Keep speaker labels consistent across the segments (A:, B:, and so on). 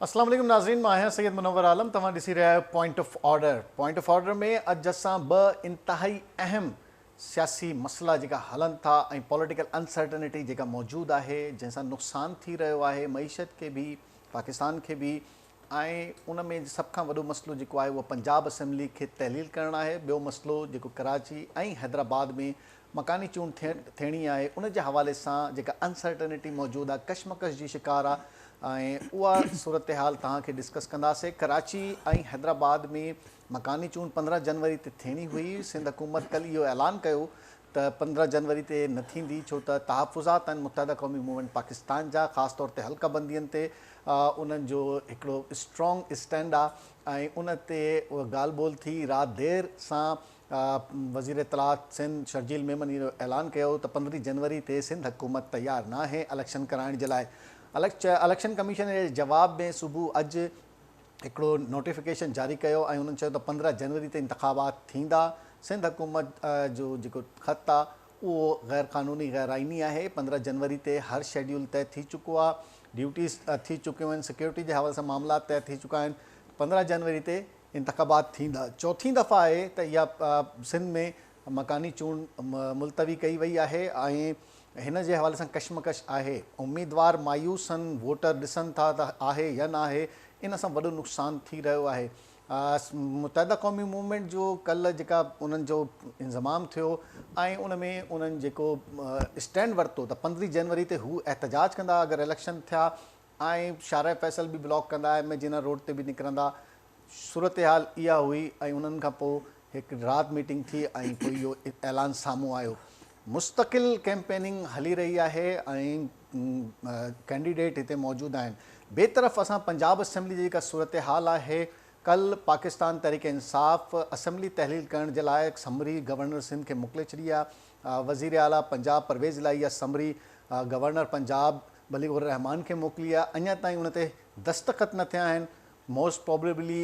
A: अस्सलाम वालेकुम नाज़रीन, मां आहियां सैयद मुनव्वर आलम। तव्हां ॾिसी रहिया आहियो पॉइंट ऑफ ऑर्डर में अॼु असां ॿ इंतहाई अहम सियासी मसला जेका हलनि था ऐं पॉलिटिकल अनसर्टनिटी जेका मौजूदु आहे, जंहिंसां नुक़सानु थी रहियो आहे मईशत खे बि, पाकिस्तान खे बि, ऐं उन में सभ खां वॾो मसइलो जेको आहे उहो पंजाब असेंबली खे तहलील करणु आहे। ॿियो मसइलो जेको कराची ऐं हैदराबाद में मकानी चूंड थियणी आहे, उन जे हवाले सां जेका अनसर्टनिटी मौजूदु आहे, कशमकश जी शिकार आहे, ऐं उहा सूरत हाल तव्हांखे डिस्कस कंदासीं। कराची ऐं हैदराबाद में मकानी चूंड 15 जनवरी ते थियणी हुई। सिंध हुकूमत कल्ह इहो ऐलान कयो त 15 जनवरी ते न थींदी, छो त तहफ़ुज़ात आहिनि मुत्तहिदा क़ौमी मूवमेंट पाकिस्तान जा, ख़ासि तौर ते हल्काबंदियुनि ते उन्हनि जो हिकिड़ो स्ट्रॉन्ग स्टैंड आहे, ऐं उन ते उहा ॻाल्हि ॿोल थी। राति देरि सां वज़ीर इत्तलात सिंध शर्जील मेमन इहो ऐलान कयो त 15 जनवरी ते सिंध हुकूमत तयारु न आहे इलेक्शन कराइण जे लाइ। इलेक्शन कमीशन जे जवाब में सुबुह अॼु हिकिड़ो नोटिफिकेशन जारी कयो ऐं उन्हनि चयो त 15 जनवरी ते इंतख़ाबात थींदा। सिंध हुकूमत जो जेको ख़त आहे उहो ग़ैर क़ानूनी ग़ैर आइनी आहे। 15 जनवरी ते हर शेड्यूल तय थी चुको आहे, ड्यूटीज़ थी चुकियूं आहिनि, सिक्योरिटी जे हवाले सां मामला तय थी चुका आहिनि। 15 जनवरी ते इंतख़ाबात थींदा। चौथीं दफ़ा आहे त इहा सिंध में मकानी चूंड मुलतवी कई वई आहे ऐं हिन जे हवाले सां कशमकश आहे। उम्मीदवार मायूस आहिनि, वोटर ॾिसनि था त आहे या न आहे, इन सां वॾो नुक़सानु थी रहियो आहे। मुत्तहिदा क़ौमी मूवमेंट जो कल्ह जेका उन्हनि जो इंज़माम थियो ऐं उन में उन्हनि जेको स्टैंड वरितो त 15 जनवरी ते हू एहतजाज कंदा अगरि इलेक्शन थिया, ऐं शारा फैसल बि ब्लॉक कंदा, MA रोड ते बि निकिरंदा। सूरत हाल इहा हुई ऐं उन्हनि खां पोइ हिकु राति मीटिंग थी ऐं पोइ इहो ऐलान साम्हूं आयो। मुस्तक़िल कैंपेनिंग हली रही आहे ऐं कैंडिडेट हिते मौजूदु आहिनि। ॿिए तरफ़ असां पंजाब असेंबली जी जेका सूरत हाल आहे, कल्ह पाकिस्तान तहरीक इंसाफ़ असेंबली तहलील करण जे लाइ समरी गवर्नर सिंध खे मोकिले छॾी आहे। वज़ीर आला पंजाब परवेज़ इलाही इहा समरी गवर्नर पंजाब बलीगुर रहमान खे मोकिली आहे। अञा ताईं उन ते दस्तख़त न थिया आहिनि। मोस्ट प्रोबेबली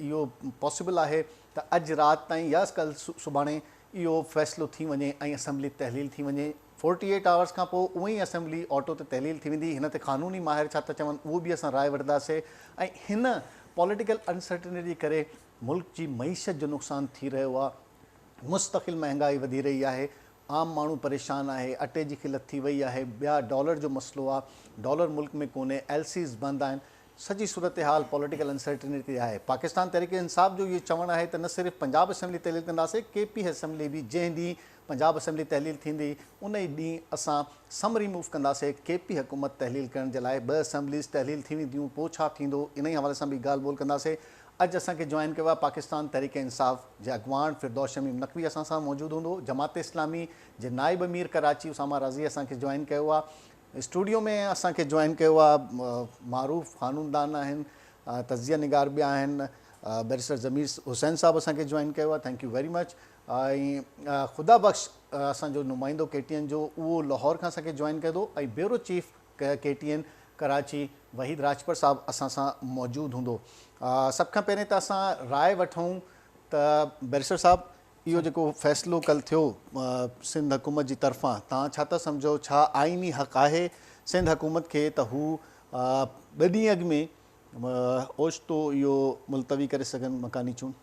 A: इहो पॉसिबल आहे त अॼु राति ताईं या कल्ह सुभाणे इहो फ़ैसिलो थी वञे ऐं असेंबली तहलील थी वञे। 48 आवर्स खां पोइ उहा ई असेंबली ऑटो ते तहलील थी वेंदी। हिन ते क़ानूनी माहिर छा था चवनि उहो बि असां राय वठंदासीं। ऐं हिन पॉलिटिकल अनसर्टनिटी जे करे मुल्क जी मईशत जो नुक़सानु थी रहियो आहे। मुस्तक़िल महांगाई वधी रही आहे, आम माण्हू परेशान आहे, अटे जी क़िलत थी वई आहे, ॿिया डॉलर जो मसइलो आहे, डॉलर मुल्क में कोन्हे, LCs बंदि आहिनि। सॼी सूरत हाल पॉलिटिकल अनसर्टनिटी आहे। पाकिस्तान तहरीक इंसाफ़ जो इहो चवणु आहे त न सिर्फ़ु पंजाब असेंबली तहलील कंदासीं, KP असेंबली बि जंहिं ॾींहुं पंजाब असेंबली तहलील थींदी उन ई ॾींहुं असां सम रिमूव कंदासीं KP हुकूमत तहलील करण जे लाइ। 2 असेंबलीज़ तहलील थी वेंदियूं, पोइ छा थींदो इन ई हवाले सां बि ॻाल्हि ॿोल कंदासीं। अॼु असांखे जॉइन कयो आहे पाकिस्तान तहरीक इंसाफ़ जे अॻवान फिरदौस शमीम नक़वी असां सां मौजूदु हूंदो। जमात इस्लामी जे नाइब अमीर कराची उसामा रज़ी असांखे जॉइन कयो आहे। स्टूडियो में असांखे जॉइन कयो आहे मारूफ़ क़ानूनदान आहिनि, तज़िया निगार बि आहिनि, बैरिस्टर ज़मीर हुसैन साहब असांखे जॉइन कयो आहे, थैंक यू वेरी मच। ऐं ख़ुदा बख़्श असांजो नुमाइंदो KTN जो उहो लाहौर खां असांखे जॉइन कयो थो, ऐं bureau chief KTN Karachi Waheed Rajpar साहब असां सां मौजूदु हूंदो। सभ खां पहिरीं त असां राय वठूं त बैरिस्टर साहब इहो जेको फ़ैसिलो कल्ह थियो सिंध हुकूमत जी तरफ़ां, तव्हां छा था सम्झो, छा आइनी हक़ आहे सिंध हुकूमत खे त हू 2 ॾींहं अॻु में ओचितो इहो मुलतवी करे सघनि मकानी चूंड?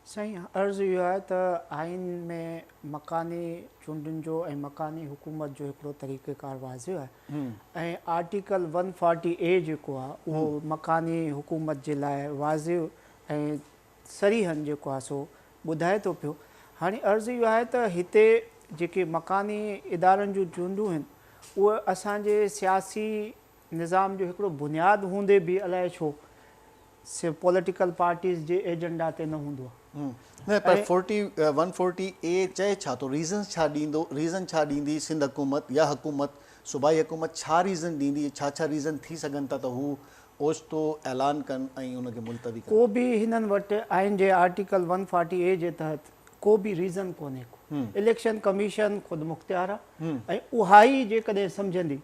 B: साईं, अर्ज़ु इहो आहे त आइन में मकानी चूंडुनि जो ऐं मकानी हुकूमत जो हिकिड़ो तरीक़ेकार वाज़िब आहे, ऐं आर्टिकल 140A जेको आहे उहो मकानी हुकूमत जे लाइ वाज़िब ऐं सरीहन जेको आहे सो ॿुधाए थो पियो। हाणे अर्ज़ु इहो आहे त हिते जेके मकानी इदारनि जूं चूंडूं आहिनि उहे असांजे सियासी निज़ाम जो हिकिड़ो बुनियादु हूंदे बि अलाए छो पॉलिटिकल पार्टीज़ जे एजेंडा ते न हूंदो आहे।
A: न पर 140A चए छा थो, रीज़न छा ॾींदी सिंध हुकूमत या हुकूमत सूबाई हुकूमत, छा रीज़न ॾींदी, छा रीज़न थी सघनि था त हू ओचितो ऐलान कनि ऐं उनखे मुलतवी कनि?
B: को बि हिननि वटि आइन जे आर्टिकल 140A जे तहत को बि रीज़न कोन्हे को। इलेक्शन कमीशन ख़ुदि मुख़्तियार आहे ऐं उहा ई जेकॾहिं सम्झंदी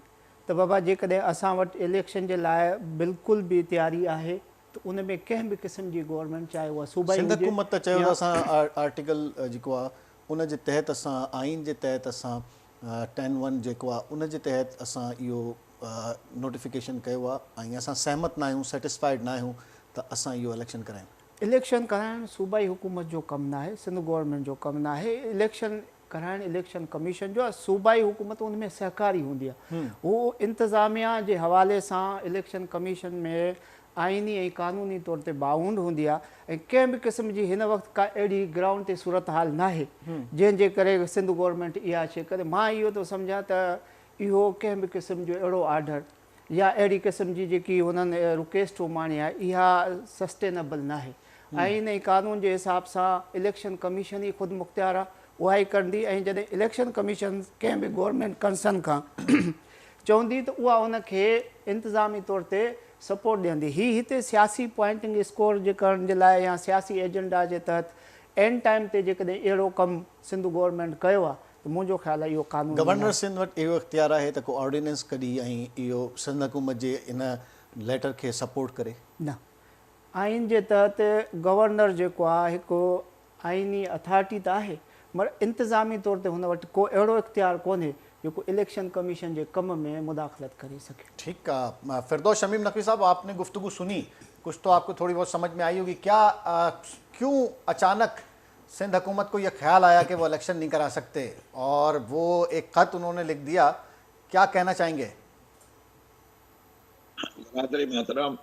B: त बाबा जेकॾहिं असां वटि इलेक्शन जे लाइ बिल्कुलु बि तयारी आहे त उन में कंहिं बि क़िस्म जी गवर्नमेंट चाहे उहा सूबाई
A: सिंध हुकूमत त चयो असां आर्टिकल जेको आहे उन जे तहत असां आइन जे तहत असां 10(1) जेको आहे उन जे तहत असां इहो नोटिफिकेशन कयो आहे ऐं असां सहमत ना आहियूं, सेटिस्फाइड ना आहियूं त असां इहो इलेक्शन करायूं?
B: इलेक्शन कराइण सूबाई हुकूमत जो कमु न आहे, सिंध गवर्नमेंट जो कमु न आहे। इलेक्शन कराइण इलेक्शन कमीशन जो आहे। सूबाई हुकूमत उन में सहकारी हूंदी आहे। हू इंतिज़ामिया जे हवाले सां इलेक्शन कमीशन में आइनी ऐं क़ानूनी तौर ते बाउंड हूंदी आहे ऐं कंहिं बि क़िस्म जी हिन वक़्तु का अहिड़ी ग्राउंड ते सूरत हाल न आहे जंहिंजे करे सिंध गवर्नमेंट इहा शइ करे। मां इहो थो सम्झां त इहो कंहिं बि क़िस्म जो अहिड़ो आर्डर या अहिड़ी क़िस्म जी जेकी हुननि रिक्वेस्ट माणी आहे इहा सस्टेनेबल न आहे। आइन ऐं क़ानून जे हिसाब सां इलेक्शन कमीशन ई ख़ुदि मुख़्तियार आहे, उहा ई कंदी। ऐं जॾहिं इलेक्शन कमीशन कंहिं बि गवर्नमेंट कंसर्न खां चवंदी त उहा उनखे इंतिज़ामी तौर ते सपोर्ट ॾींदी। हिते सियासी पॉइंटिंग स्कोर जे करण जे लाइ या सियासी एजेंडा जे तहत एंड टाइम ते जेकॾहिं अहिड़ो कमु सिंध गवर्नमेंट कयो आहे त मुंहिंजो ख़्यालु आहे इहो कानून
A: गवर्नर सिंध वटि इहो इख्तियार आहे त को ऑर्डिनेंस कढी ऐं इहो सिंध हुकूमत जे इन लेटर खे सपोर्ट करे?
B: न, आइन जे तहत गवर्नर जेको आहे हिकु आइनी अथॉरिटी त आहे मगर इंतिज़ामी तौर ते हुन वटि को अहिड़ो इख्तियार कोन्हे जेको इलेक्शन कमीशन के कम में मुदाखलत कर सके।
A: ठीक है। फिरदौस शमीम नकवी साहब, आपने गुफ्तगू सुनी, कुछ तो आपको थोड़ी बहुत समझ में आई होगी। क्या क्यों अचानक सिंध हुकूमत को यह ख्याल आया कि वो इलेक्शन नहीं करा सकते और वो एक खत उन्होंने लिख दिया? क्या कहना चाहेंगे?
C: मोहतरम,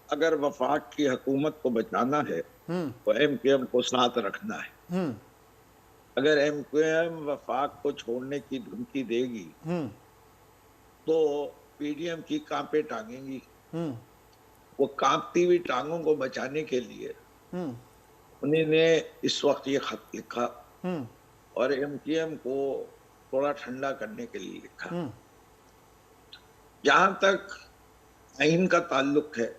C: अगर वफाक की हुकूमत को बचाना है तो MQM को साथ रखना है। अगर MQM वफाक को छोड़ने की धमकी देगी तो PDM की कांपे टांगेंगी। वो कांपती हुई टांगों को बचाने के लिए उन्होंने इस वक्त ये खत लिखा और MQM को थोड़ा ठंडा करने के लिए लिखा। जहां तक आइन का ताल्लुक है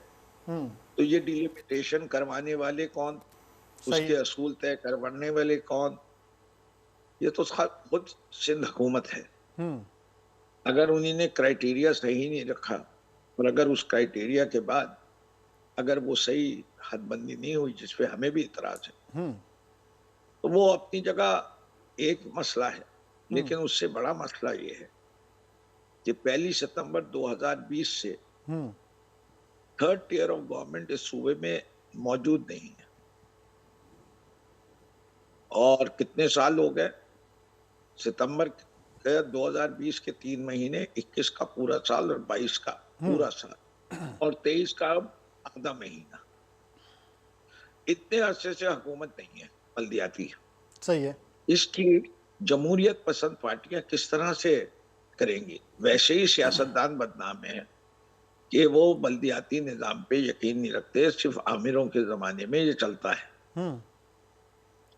C: तो ये डिलिमिटेशन करवाने वाले कौन, उसके असूल तय करवाने वाले कौन, ये तो खुद सिंध हुकूमत है। अगर उन्होंने क्राइटेरिया सही नहीं रखा और अगर उस क्राइटेरिया के बाद अगर वो सही हदबंदी नहीं हुई जिस पे हमें भी इतराज है तो वो अपनी जगह एक मसला है। लेकिन उससे बड़ा मसला ये है कि 1 सितंबर 2020 से थर्ड टियर ऑफ गवर्नमेंट इस सूबे में मौजूद नहीं है। और कितने साल हो गए? सितंबर 2020 के 3 महीने, 21 का पूरा साल और 22 का पूरा साल और 23 का आधा महीना। इतने अरसे से हुकूमत नहीं है बल्दियाती।
A: सही है।
C: इसकी जमहूरियत पसंद पार्टियां किस तरह से करेंगी? वैसे ही सियासतदान बदनाम है कि वो बल्दियाती निजाम पे यकीन नहीं रखते, सिर्फ आमिरों के जमाने में ये चलता है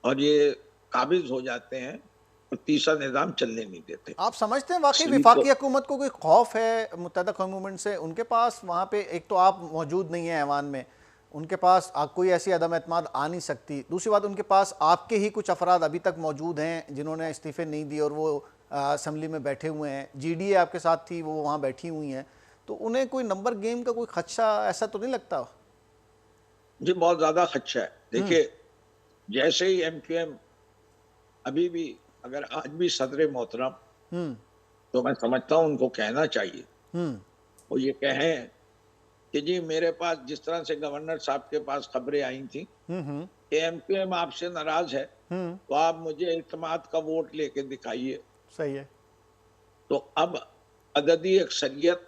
C: और ये काबिज हो जाते हैं और तीसरा निजाम चलने नहीं देते।
A: आप समझते हैं वाकई विफाकी हुकूमत को कोई खौफ है मुत्तहदा कौमी मूवमेंट से? उनके पास वहाँ पे एक तो आप मौजूद नहीं है ऐवान में, उनके पास कोई ऐसी अदम एतमाद आ नहीं सकती। दूसरी बात, उनके पास आपके ही कुछ अफराद अभी तक मौजूद हैं जिन्होंने इस्तीफ़े नहीं दिए और वो असम्बली में बैठे हुए हैं। GDA आपके साथ थी, वो वहाँ बैठी हुई हैं, तो उन्हें कोई नंबर गेम का कोई खदशा ऐसा तो नहीं लगता?
C: जी बहुत ज्यादा खदशा है। देखिए, जैसे ही MQM अभी भी अगर आज भी सदर मोहतरम तो मैं समझता हूँ उनको कहना चाहिए, वो ये कहें कि जी मेरे पास जिस तरह से गवर्नर साहब के पास खबरें आई थी कि MQM आपसे नाराज है तो आप मुझे इत्मीनान का वोट लेके दिखाइए।
A: सही है।
C: तो अब अददी अक्सरियत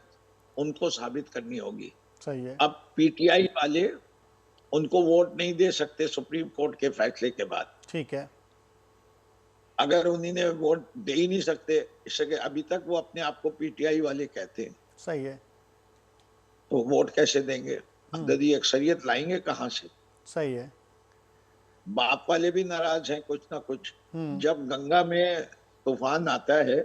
C: उनको साबित करनी होगी।
A: सही है।
C: अब PTI वाले उनको वोट नहीं दे सकते सुप्रीम कोर्ट के फैसले के बाद।
A: ठीक है।
C: अगर उन्होंने वोट दे ही नहीं सकते, इसके अभी तक वो अपने आप को PTI वाले कहते हैं।
A: सही है।
C: तो वोट कैसे देंगे? अददी अक्सरियत लाएंगे कहाँ से?
A: सही है।
C: बाप वाले भी नाराज हैं कुछ ना कुछ। जब गंगा में तूफान आता है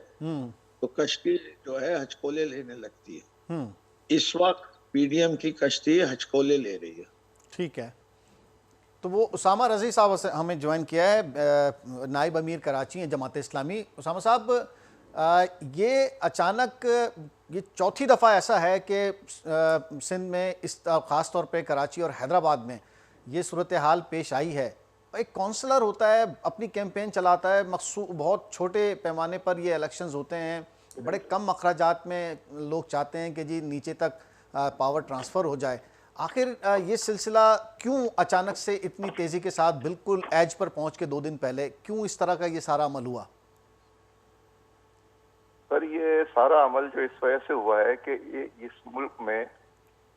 C: तो कश्ती जो है हचकोले लेने लगती है। इस वक्त PDM की कश्ती हचकोले ले रही है।
A: ठीक है। तो वो उसामा रज़ी साहब से हमें ज्वाइन किया है, नाइब अमीर कराची हैं जमात इस्लामी। उसामा साहब, ये अचानक ये चौथी दफ़ा ऐसा है कि सिंध में इस ख़ास तौर पे कराची और हैदराबाद में ये सूरत हाल पेश आई है। एक काउंसलर होता है, अपनी कैंपेन चलाता है, बहुत छोटे पैमाने पर ये इलेक्शंस होते हैं, बड़े कम अखराजात में लोग चाहते हैं कि जी नीचे तक पावर ट्रांसफ़र हो जाए। आखिर ये सिलसिला क्यों अचानक से इतनी तेज़ी के साथ बिल्कुल एज पर पहुंच के 2 दिन पहले क्यों इस तरह का ये सारा अमल हुआ?
D: सर, ये सारा अमल जो इस वजह से हुआ है कि इस मुल्क में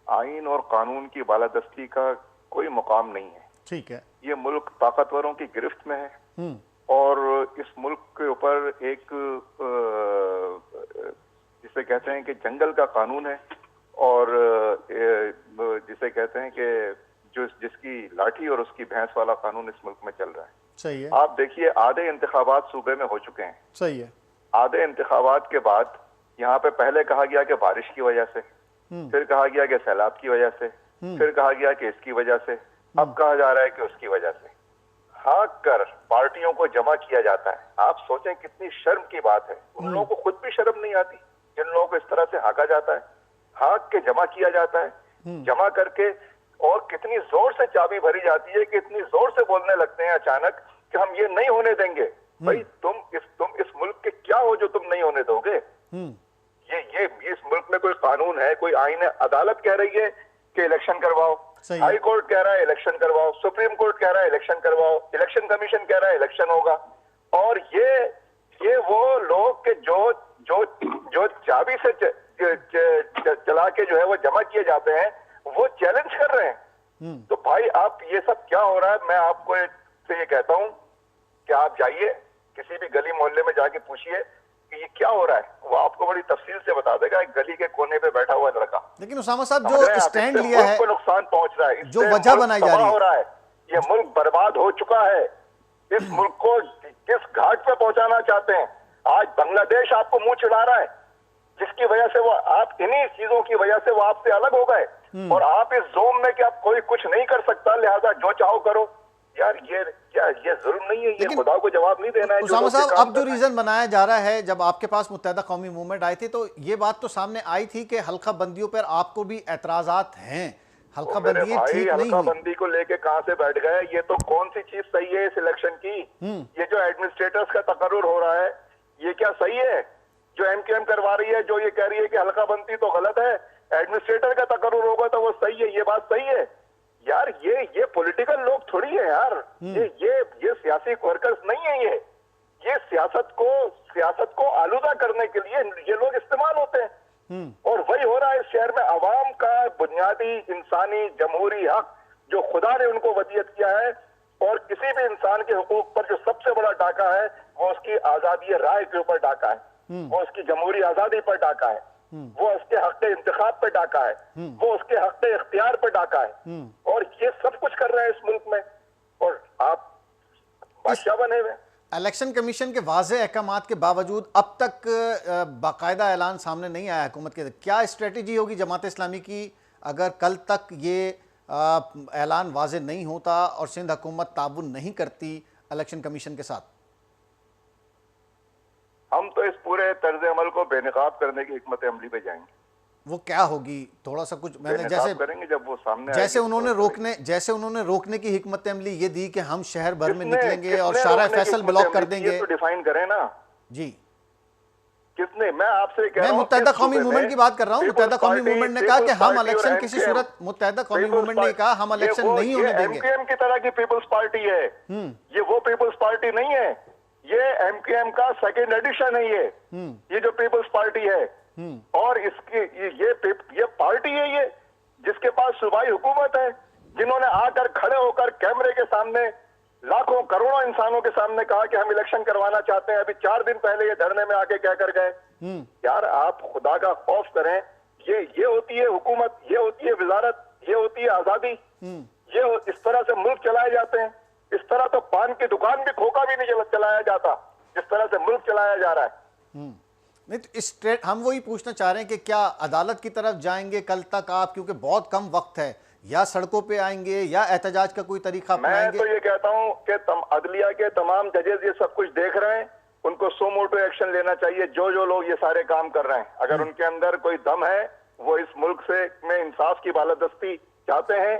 D: आइन और कानून की बालादस्ती का कोई मुकाम नहीं है।
A: ठीक है।
D: ये मुल्क ताकतवरों की गिरफ्त में है और इस मुल्क के ऊपर एक जिसे कहते हैं कि जंगल का कानून है और जिसे कहते हैं कि जिसकी लाठी और उसकी भैंस वाला कानून इस मुल्क में चल रहा है।
A: सही है।
D: आप देखिए, आधे इंतखाबात सूबे में हो चुके हैं।
A: सही है।
D: आधे इंतखाबात के बाद यहाँ पे पहले कहा गया कि बारिश की वजह से, फिर कहा गया कि सैलाब की वजह से, फिर कहा गया कि इसकी वजह से, अब कहा जा रहा है कि उसकी वजह से। हाँक कर पार्टियों को जमा किया जाता है। आप सोचें कितनी शर्म की बात है। उन लोगों को खुद भी शर्म नहीं आती जिन लोगों को इस तरह से हाँका जाता है। हाँक के जमा किया जाता है, जमा करके और कितनी जोर से चाबी भरी जाती है कि इतनी जोर से बोलने लगते हैं अचानक कि हम ये नहीं होने देंगे। भाई तुम इस मुल्क के क्या हो जो तुम नहीं होने दोगे? ये इस मुल्क में कोई कानून है, कोई आईन है? अदालत कह रही है कि इलेक्शन करवाओ, हाई कोर्ट कह रहा है इलेक्शन करवाओ, सुप्रीम कोर्ट कह रहा है इलेक्शन करवाओ, इलेक्शन कमीशन कह रहा है इलेक्शन होगा। और ये वो लोग के जो चाबी से चला के जो है वो जमा किए जाते हैं, वो चैलेंज कर रहे हैं। तो भाई आप ये सब क्या हो रहा है? मैं आपको से ये कहता हूं कि आप जाइए किसी भी गली मोहल्ले में जाके पूछिए कि ये क्या हो रहा है, वो आपको बड़ी तफसील से बता देगा। एक गली के कोने पे बैठा हुआ लड़का।
A: लेकिन उसामा साहब जो स्टैंड लिया है,
D: नुकसान पहुंच रहा है,
A: जो वजह बनाई जा रही है,
D: ये मुल्क बर्बाद हो चुका है। इस मुल्क को किस घाट पे पहुंचाना चाहते हैं? आज बांग्लादेश आपको मुंह चिढ़ा रहा है, जिसकी वजह से वो आप इन्हीं चीजों की वजह से वो आपसे अलग हो गए और आप इस जोन में कि आप कोई कुछ नहीं कर सकता, लिहाजा जो चाहो करो। यार ये जुल्म नहीं है, ये खुदा को जवाब नहीं देना है।
A: उसामा साहब, अब जो रीजन बनाया जा रहा है, जब आपके पास मुत्तहिदा कौमी मूवमेंट आई थी तो ये बात तो सामने आई थी कि हल्का बंदियों पर आपको भी एतराजात हैं, हल्का बंदी ठीक नहीं हुई।
D: बंदी को लेके कहां से बैठ गए? ये तो कौन सी चीज सही है इस इलेक्शन की? ये जो एडमिनिस्ट्रेटर्स का तकर्रुर हो रहा है, ये क्या सही है? जो एमकेएम करवा रही है, जो ये कह रही है कि हल्का बंदी तो गलत है, एडमिनिस्ट्रेटर का तकर्रुर होगा तो वो सही है, ये बात सही है? यार ये पॉलिटिकल लोग थोड़ी है यार। ये सियासी वर्कर्स नहीं है। ये सियासत को आलूदा करने के लिए ये लोग इस्तेमाल होते हैं। और वही हो रहा है इस शहर में। अवाम का बुनियादी इंसानी जमहूरी हक जो खुदा ने उनको वसीयत किया है, और किसी भी इंसान के हुकूक पर जो सबसे बड़ा डाका है वो उसकी आजादी राय के ऊपर डाका है, वो उसकी जमहूरी आजादी पर डाका है, वो उसके हक इंतखाब पर डाका है, वो उसके हक इख्तियार पर डाका है। और ये सब कुछ कर रहे हैं इस मुल्क में और आप बादशाह बने हुए।
A: इलेक्शन कमीशन के वाज़ेह अहकामात के बावजूद अब तक बाकायदा ऐलान सामने नहीं आया हुकूमत के। क्या स्ट्रेटजी होगी जमात इस्लामी की अगर कल तक ये ऐलान वाज़ेह नहीं होता और सिंध हुकूमत ताउन नहीं करती इलेक्शन कमीशन के साथ?
D: हम तो इस पूरे तर्ज अमल को बेनकाब करने की हिकमत अमली पे जाएंगे।
A: वो क्या होगी? थोड़ा सा कुछ मैंने जैसे
D: करेंगे जब वो सामने
A: जैसे उन्होंने रोकने की हिकमत अमली ये दी कि हम शहर भर में निकलेंगे और सारा फैसल ब्लॉक कर देंगे।
D: तो डिफाइन करें ना
A: जी।
D: किसने? मैं आपसे कह रहा
A: हूं, मैं मुत्तहिदा कौमी मूवमेंट की बात कर रहा हूं। मुत्तहिदा कौमी मूवमेंट ने कहा कि हम इलेक्शन किसी सूरत, मुत्तहिदा कौमी मूवमेंट ने कहा हम इलेक्शन नहीं होने देंगे।
D: एमकेएम की तरह की पीपल्स पार्टी है ये, वो पीपल्स पार्टी नहीं है। ये एमकेएम का सेकंड एडिशन है। ये जो पीपल्स पार्टी है और इसकी ये पार्टी है ये जिसके पास सूबाई हुकूमत है, जिन्होंने आकर खड़े होकर कैमरे के सामने लाखों करोड़ों इंसानों के सामने कहा कि हम इलेक्शन करवाना चाहते हैं। अभी 4 दिन पहले ये धरने में आके कह कर गए। यार आप खुदा का खौफ करें। ये होती है हुकूमत, ये होती है वजारत, ये होती है आजादी। ये इस तरह से मुल्क चलाए जाते हैं। इस तरह तो पान की दुकान भी, खोखा भी नहीं चलाया जाता जिस तरह से मुल्क चलाया जा रहा है।
A: नहीं तो हम वही पूछना चाह रहे हैं कि क्या अदालत की तरफ जाएंगे कल तक आप, क्योंकि बहुत कम वक्त है, या सड़कों पे आएंगे या एहतजाज का कोई तरीका अपनाएंगे?
D: मैं तो ये कहता हूं कि अदलिया के तमाम जजेस ये सब कुछ देख रहे हैं, उनको सो मोटो एक्शन लेना चाहिए। जो लोग ये सारे काम कर रहे हैं, अगर उनके अंदर कोई दम है, वो इस मुल्क से में इंसाफ की बालादस्ती चाहते हैं,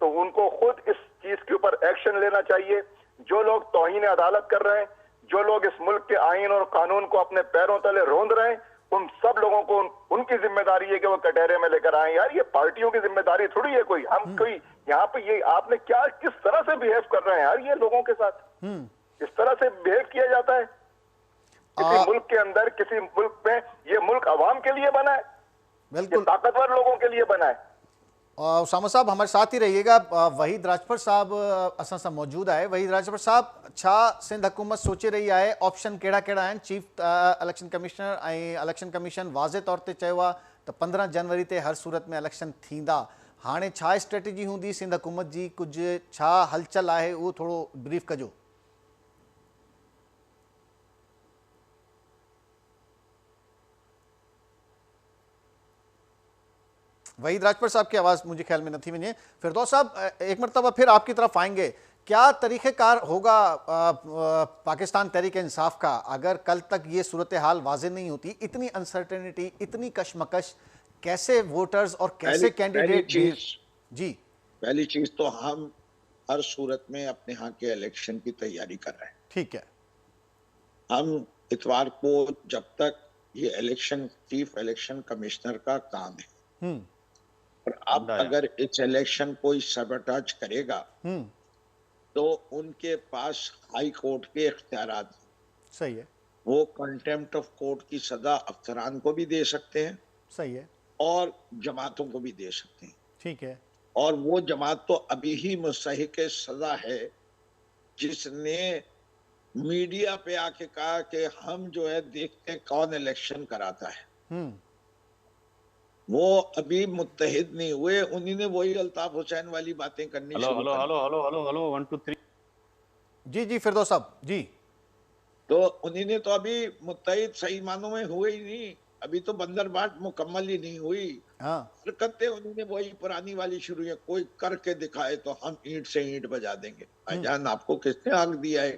D: तो उनको खुद इस चीज के ऊपर एक्शन लेना चाहिए। जो लोग तौहीन अदालत कर रहे हैं, जो लोग इस मुल्क के आइन और कानून को अपने पैरों तले रोंद रहे हैं, उन सब लोगों को उनकी जिम्मेदारी है कि वो कटहरे में लेकर आए। यार ये पार्टियों की जिम्मेदारी थोड़ी है कोई, हम कोई यहाँ पे ये आपने क्या किस तरह से बिहेव कर रहे हैं यार ये लोगों के साथ, इस तरह से बिहेव किया जाता है किसी मुल्क के अंदर, किसी मुल्क में। ये मुल्क अवाम के लिए बना है, ये
A: बिल्कुल।
D: ताकतवर लोगों के लिए बना है।
A: उसामा साहब हमारे साथ ही रहिएगा। वहीद राजपूत साहब असां सां मौजूद आहे। वहीद राजपूत साहब, छा सिंध हुकूमत सोचे रही आहे, ऑप्शन कहिड़ा कहिड़ा आहिनि? चीफ इलेक्शन कमिश्नर ऐं इलेक्शन कमीशन वाज़े तौर ते चयो आहे त 15 जनवरी ते हर सूरत में इलेक्शन थींदा। हाणे छा स्ट्रेटेजी हूंदी सिंध हुकूमत जी, कुझु छा हलचल आहे, उहो थोरो ब्रीफ कजो। वहीद राजपूत साहब की आवाज़ मुझे ख्याल में न थी वञे। फिरदौस साहब एक मरतबा फिर आपकी तरफ आएंगे। क्या तरीक़ेकार होगा पाकिस्तान तहरीक इंसाफ का अगर कल तक ये सूरत हाल वाज़े नहीं होती, इतनी अनसर्टेनिटी, इतनी कशमकश, कैसे वोटर्स और कैसे कैंडिडेट? जी,
C: पहली चीज तो हम हर सूरत में अपने यहाँ के इलेक्शन की तैयारी कर रहे हैं।
A: ठीक है।
C: हम इतवार को, जब तक ये इलेक्शन चीफ इलेक्शन कमिश्नर का काम है, और अब अगर इस इलेक्शन कोई सबटाज करेगा तो उनके पास हाई कोर्ट के इख्तियारात हैं।
A: सही है।
C: वो कंटेम्प्ट ऑफ कोर्ट की सजा अफसरान को भी दे सकते हैं,
A: सही है,
C: और जमातों को भी दे सकते हैं।
A: ठीक है।
C: और वो जमात तो अभी ही मुस्तहिक सजा है जिसने मीडिया पे आके कहा कि हम जो है देखते हैं कौन इलेक्शन कराता है। वो अभी मुत्तहिद नहीं हुए, उन्हीं ने वही अल्ताफ हुसैन वाली बातें करनी शुरू कर दी।
E: हेलो 1 2 3।
A: जी जी फिरदौस साहब जी।
C: तो उन्हीं ने तो अभी मुत्तहिद सही मानों में हुए ही नहीं, अभी तो बंदरबाट मुकम्मल ही नहीं हुई।
A: हाँ,
C: हरकतें उन्होंने वही पुरानी वाली शुरू है, कोई करके दिखाए तो हम ईंट से ईंट बजा देंगे। भाईजान आपको किसने हक दिया है?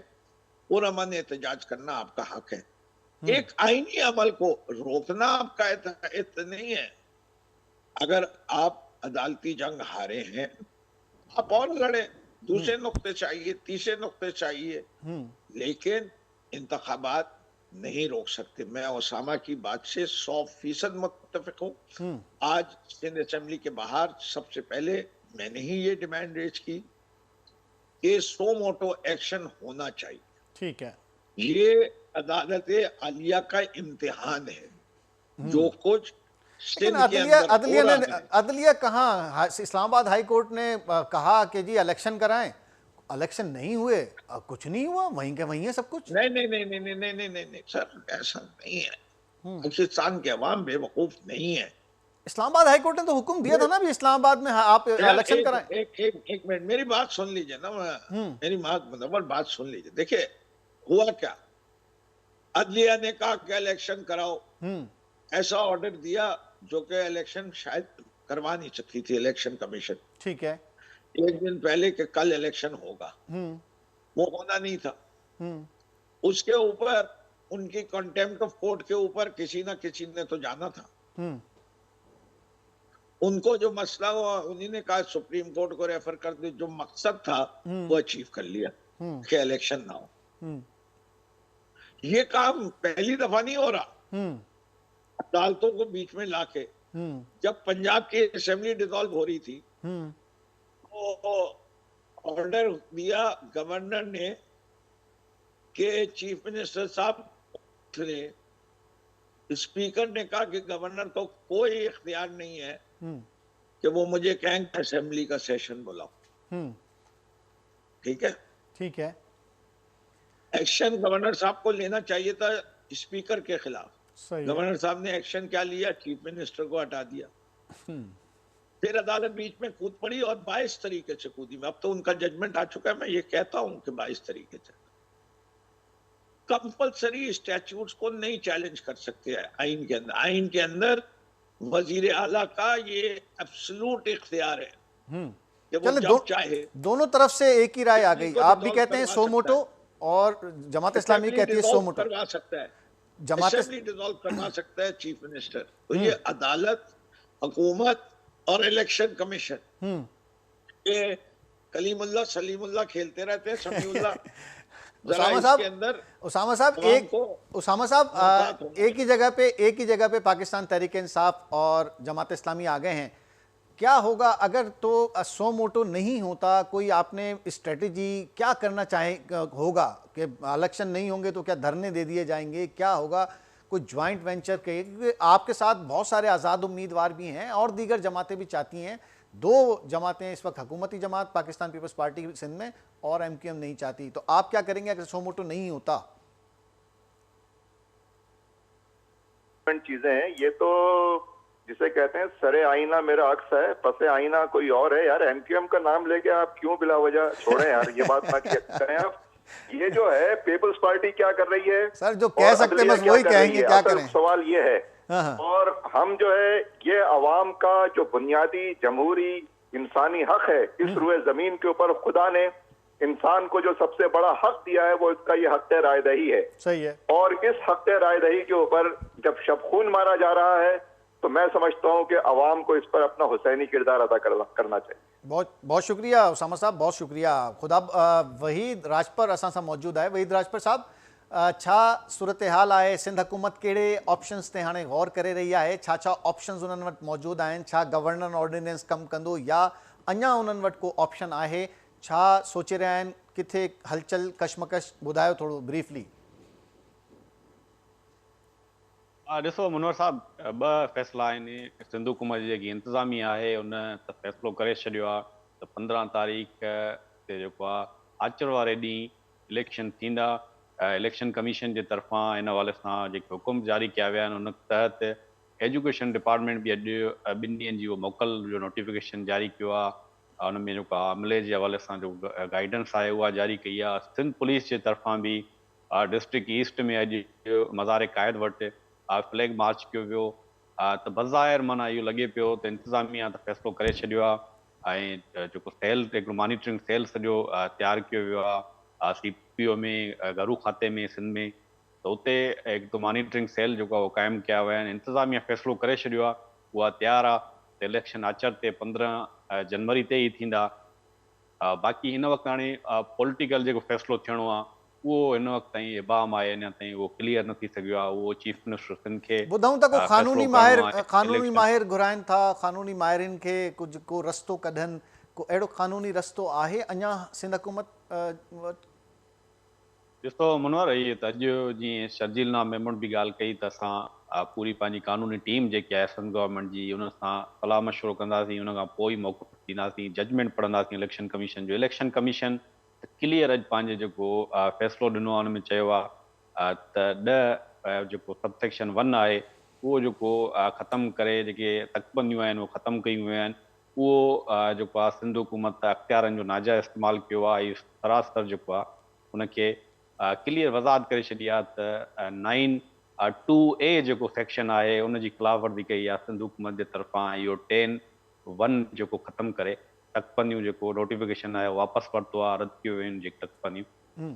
C: पुरअमन एहतजाज करना आपका हक है। एक आईनी अमल को रोकना आपका एहतियात नहीं है। अगर आप अदालती जंग हारे हैं, आप और लड़े, दूसरे नुक्ते चाहिए, तीसरे नुक्ते चाहिए, लेकिन इंतखाबात नहीं रोक सकते। मैं ओसामा की बात से 100% मुत्तफिक हूँ। आज सिंध असेंबली के बाहर सबसे पहले मैंने ही ये डिमांड रेज की कि सो मोटो एक्शन होना चाहिए।
A: ठीक है।
C: ये अदालत आलिया का इम्तिहान है। जो कुछ
A: लेकिन अदलिया कहाँ, इस्लामाबाद हाई कोर्ट ने कहा कि जी इलेक्शन कराएं, इलेक्शन नहीं हुए, कुछ नहीं हुआ, वहीं के वहीं है सब कुछ।
C: नहीं नहीं नहीं नहीं नहीं नहीं नहीं नहीं नहीं सर, ऐसा नहीं है। पाकिस्तान के अवाम बेवकूफ नहीं है।
A: इस्लामाबाद हाई कोर्ट ने तो हुक्म दिया था ना भी इस्लामाबाद में आप इलेक्शन कराएं।
C: एक मिनट मेरी बात सुन लीजिए ना, मेरी बात सुन लीजिए। देखिए हुआ क्या, अदलिया ने कहा कि इलेक्शन कराओ, ऐसा ऑर्डर दिया जो कि इलेक्शन शायद करवा नहीं सकती थी इलेक्शन कमीशन।
A: ठीक है।
C: एक दिन पहले कि कल इलेक्शन होगा, वो होना नहीं था। उसके ऊपर उनकी कंटेम्प्ट ऑफ कोर्ट के ऊपर किसी ना किसी ने तो जाना था। उनको जो मसला हुआ, उन्हीं ने कहा सुप्रीम कोर्ट को रेफर कर दे। जो मकसद था वो अचीव कर लिया कि इलेक्शन ना हो। ये काम पहली दफा नहीं हो रहा। अदालतों को बीच में लाके, जब पंजाब की असेंबली डिसॉल्व हो रही थी तो ऑर्डर दिया गवर्नर ने कि चीफ मिनिस्टर साहब ने, स्पीकर ने कहा कि गवर्नर को कोई इख्तियार नहीं है कि वो मुझे कहें असेंबली का सेशन बुलाओ। ठीक है,
A: ठीक है।
C: एक्शन गवर्नर साहब को लेना चाहिए था स्पीकर के खिलाफ। गवर्नर साहब ने एक्शन क्या लिया? चीफ मिनिस्टर को हटा दिया। फिर अदालत बीच में कूद पड़ी और 22 तरीके से कूदी। अब तो उनका जजमेंट आ चुका है, मैं ये कहता हूं कि 22 तरीके से। कंपल्सरी स्टैट्यूट्स को नहीं चैलेंज कर सकते हैं आइन के अंदर। आइन के अंदर वजीर आला का ये एब्सोल्यूट इख्तियार है कि वो जब चाहे।
A: दोनों तरफ से एक ही राय आ गई। आप भी कहते हैं सो मोटो और जमात इस्लामी कहती है सो मोटो।
C: करवा सकता है, असेंबली डिसॉल्व करवा सकता है चीफ मिनिस्टर। तो ये अदालत, हुकूमत और इलेक्शन कमीशन ये कलीमुल्लाह सलीमुल्लाह खेलते रहते हैं। समीउल्लाह जरा
A: उसामा
C: इसके
A: साहब
C: अंदर
A: उसामा साहब
C: अवाम
A: एक
C: को
A: उसामा साहब
C: मोहतात होना
A: एक ही जगह पे पाकिस्तान तहरीक इंसाफ और जमात इस्लामी आ गए हैं। क्या होगा अगर तो सो मोटो नहीं होता, कोई आपने स्ट्रेटेजी क्या करना चाहे होगा कि इलेक्शन नहीं होंगे तो क्या धरने दे दिए जाएंगे, क्या होगा, कोई ज्वाइंट वेंचर के, क्योंकि आपके साथ बहुत सारे आज़ाद उम्मीदवार भी हैं और दीगर जमातें भी चाहती हैं। दो जमातें इस वक्त हुकूमती जमात पाकिस्तान पीपल्स पार्टी सिंध में और MQM नहीं चाहती, तो आप क्या करेंगे अगर सो मोटो नहीं होता?
D: चीजें हैं ये तो, जिसे कहते हैं सरे आईना मेरा अक्स है, पसे आईना कोई और है। यार MQM का नाम लेके आप क्यों बिला वजह छोड़ें यार, ये बात ना करें आप। ये जो है पीपल्स पार्टी क्या कर रही है
A: सर, जो कह
D: और
A: सकते
D: अदलिया
A: बस
D: क्या
A: वही
D: कर रही
A: कहेंगे,
D: है,
A: क्या
D: असल
A: करें?
D: सवाल ये है।
A: हाँ।
D: और हम जो है ये अवाम का जो बुनियादी जमहूरी इंसानी हक है, इस रुए जमीन के ऊपर खुदा ने इंसान को जो सबसे बड़ा हक दिया है वो इसका ये हक रायदही है।
A: सही है।
D: और इस हक रायदही के ऊपर जब शबखून मारा जा रहा है तो मैं समझता हूं कि अवाम को इस पर अपना हुसैनी किरदार अदा करना चाहिए।
A: बहुत बहुत शुक्रिया उसामा साहब, बहुत शुक्रिया। खुदा वहीद राजपर असां सां मौजूद है। वहीद राजपर साहब, छा सूरत हाल आहे? सिंध हुकूमत कहिड़े ऑप्शंस ते हाणे गौर करे रही आहे? छा ऑप्शंस उन्हनि वटि मौजूदु आहिनि? छा गवर्नर ऑर्डिनेंस कमु कंदो या अञा उन्हनि वटि को ऑप्शन आहे? छा सोचे रहिया आहिनि? किथे हलचल कशमकश, ॿुधायो थोरो ब्रीफली।
E: ॾिसो मुनवर साहब, ॿ फ़ैसिला आहिनि। सिंध हुकूमत जी जेकी इंतिज़ामिया आहे उन त फ़ैसिलो करे छॾियो आहे त 15 तारीख़ ते जेको आहे आचर वारे ॾींहुं इलेक्शन थींदा। इलेक्शन कमीशन जे तरफ़ां इन हवाले सां जेके हुकुम जारी कया विया आहिनि उन तहत एजुकेशन डिपार्टमेंट बि अॼु 2 ॾींहंनि जी उहो मोकल जो नोटिफिकेशन जारी कयो आहे। उन में जेको आहे अमले जे हवाले सां जो गाइडेंस आहे उहा जारी कई आहे। सिंध पुलिस जे तरफ़ां बि डिस्ट्रिक्ट ईस्ट में अॼु मज़ार क़ाइद वटि फ्लैग मार्च कयो वियो। त बज़ाहिर माना इहो लॻे पियो त इंतिज़ामिया त फ़ैसिलो करे छॾियो आहे ऐं जेको सेल हिकिड़ो मॉनिटरिंग सेल सॼो तयारु कयो वियो आहे CPO में, घरू खाते में, सिंध में। त उते हिकु मॉनिटरिंग सेल जेको आहे उहो क़ाइमु कया विया आहिनि। इंतिज़ामिया फ़ैसिलो करे छॾियो आहे, उहा तयारु आहे त इलेक्शन आचर ते 15 जनवरी ते ई थींदा। बाक़ी हिन वक़्तु हाणे पॉलिटिकल जेको फ़ैसिलो थियणो आहे उहो हिन वक़्तु ताईं इबाम आहे, अञा ताईं उहो क्लियर न थी सघियो आहे। उहो चीफ मिनिस्टर सिंध खे
A: ॿुधऊं था को
E: फ़ैसिलो
A: क़ानूनी माहिर घुराइनि था, क़ानूनी माहिरनि खे कुझु को रस्तो कढनि, को अहिड़ो क़ानूनी रस्तो आहे अञा सिंध हुकूमत वटि?
E: ॾिसो मुनवर, इहे त अॼु जीअं शर्जील मेमन बि ॻाल्हि कई त असां पूरी पंहिंजी क़ानूनी टीम जेकी आहे सिंध गवर्नमेंट जी उन सां सलाह मशवरो कंदासीं, उन खां पोइ ई मौक़िफ़ ॾींदासीं, जजमेंट पढ़ंदासीं इलेक्शन कमीशन जो। इलेक्शन कमीशन क्लियर अॼु पंहिंजो जेको फ़ैसिलो ॾिनो आहे उन में चयो आहे त 10 जेको सबसेक्शन 1 आहे उहो जेको ख़तमु करे जेके तकबंदियूं आहिनि उहो ख़तमु कयूं वियूं आहिनि। उहो जेको आहे सिंध हुकूमत अख़्तियारनि जो नाजाइज़ इस्तेमालु कयो आहे। इहो सरासर जेको आहे उनखे क्लियर वज़ाहत करे छॾी आहे त 9(2)A जेको सेक्शन आहे उनजी ख़िलाफ़ वर्ज़ी कई आहे सिंध हुकूमत जे तरफ़ां। इहो 10(1) जेको ख़तमु करे तकबंदियूं जेको नोटिफिकेशन आहे वापसि वरितो आहे, रद्द कयो वियूं आहिनि जेके तकबंदियूं,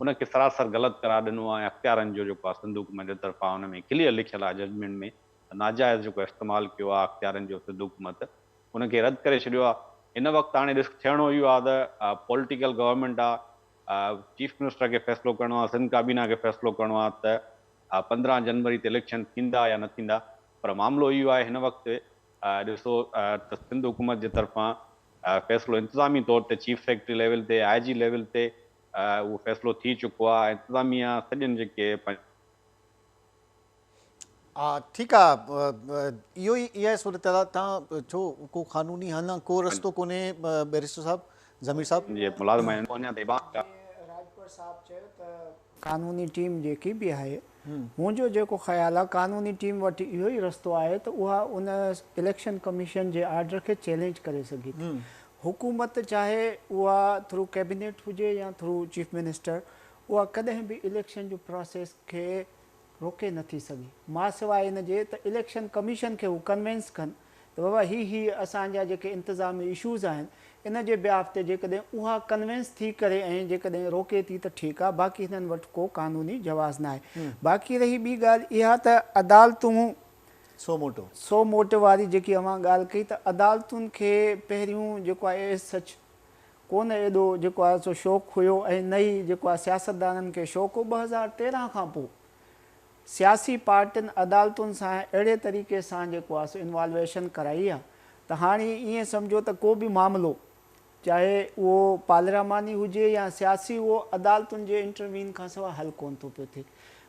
E: उनखे सरासर ग़लति करार ॾिनो आहे। अख़्तियारनि जो जेको आहे सिंध हुकूमत जे तरफ़ां उन में क्लियर लिखियलु आहे जजमेंट में, नाजाइज़ जेको इस्तेमालु कयो आहे अख़्तियारनि जो सिंध हुकूमत, उनखे रद्द करे छॾियो आहे। हिन वक़्तु हाणे थियणो इहो आहे त पॉलिटिकल गवर्नमेंट आहे, चीफ मिनिस्टर खे फ़ैसिलो करिणो आहे, सिंध काबीना खे फ़ैसिलो करिणो आहे त 15 जनवरी ते इलेक्शन थींदा या न थींदा। पर मामिलो इहो आहे हिन वक़्तु ॾिसो त सिंध हुकूमत जे तरफ़ां फ़ैसिलो इंतिज़ामी तौर ते चीफ सेक्रेटरी लेवल ते, IG लेवल ते उहो फ़ैसिलो थी चुको आहे। इंतिज़ामिया सॼनि जेके
A: ठीकु आहे, इहो ई इहा सूरत आहे। तव्हां छो को क़ानूनी अञा को रस्तो कोन्हे बैरिस्टर साहब, ज़मीर साहब?
E: जे मुलाज़िम आहिनि अञा ताईं
B: राजपर साहब चयो त क़ानूनी टीम जेकी बि आहे, मुंहिंजो जेको ख़्यालु आहे क़ानूनी टीम वटि इहो ई रस्तो आहे त उहा उन इलेक्शन कमीशन जे आर्डर खे चैलेंज करे सघे थी। हुकूमत चाहे उहा थ्रू कैबिनेट हुजे या थ्रू चीफ मिनिस्टर, उहा कॾहिं बि इलेक्शन जो प्रोसेस खे रोके नथी सघे, मां सवाइ इन जे त इलेक्शन कमीशन खे हू कन्विंस कनि त बाबा ही असांजा जेके इंतिज़ामी इशूज़ आहिनि इन जे बिहाफ ते जेकॾहिं उहा कन्विंस थी करे ऐं जेकॾहिं रोके थी त ठीकु आहे, बाक़ी हिननि वटि को क़ानूनी जवाज़ न आहे। बाक़ी रही ॿी ॻाल्हि इहा त अदालतूं सो मोटो वारी जेकी अवां ॻाल्हि कई त अदालतुनि खे पहिरियों जेको आहे सच कोन एॾो जेको आहे सो शौक़ु हुयो ऐं नई जेको आहे सियासतदाननि खे शौक़ु हो। 2013 खां पोइ सियासी पार्टियुनि अदालतुनि सां अहिड़े तरीक़े सां जेको आहे सो इन्वॉल्वेशन कराई आहे त हाणे ईअं सम्झो त को बि मामिलो चाहे उहो पार्लियामानी हुजे या सियासी, उहो अदालतुनि जे इंटरवीन खां सवाइ हल कोन थो पियो थिए।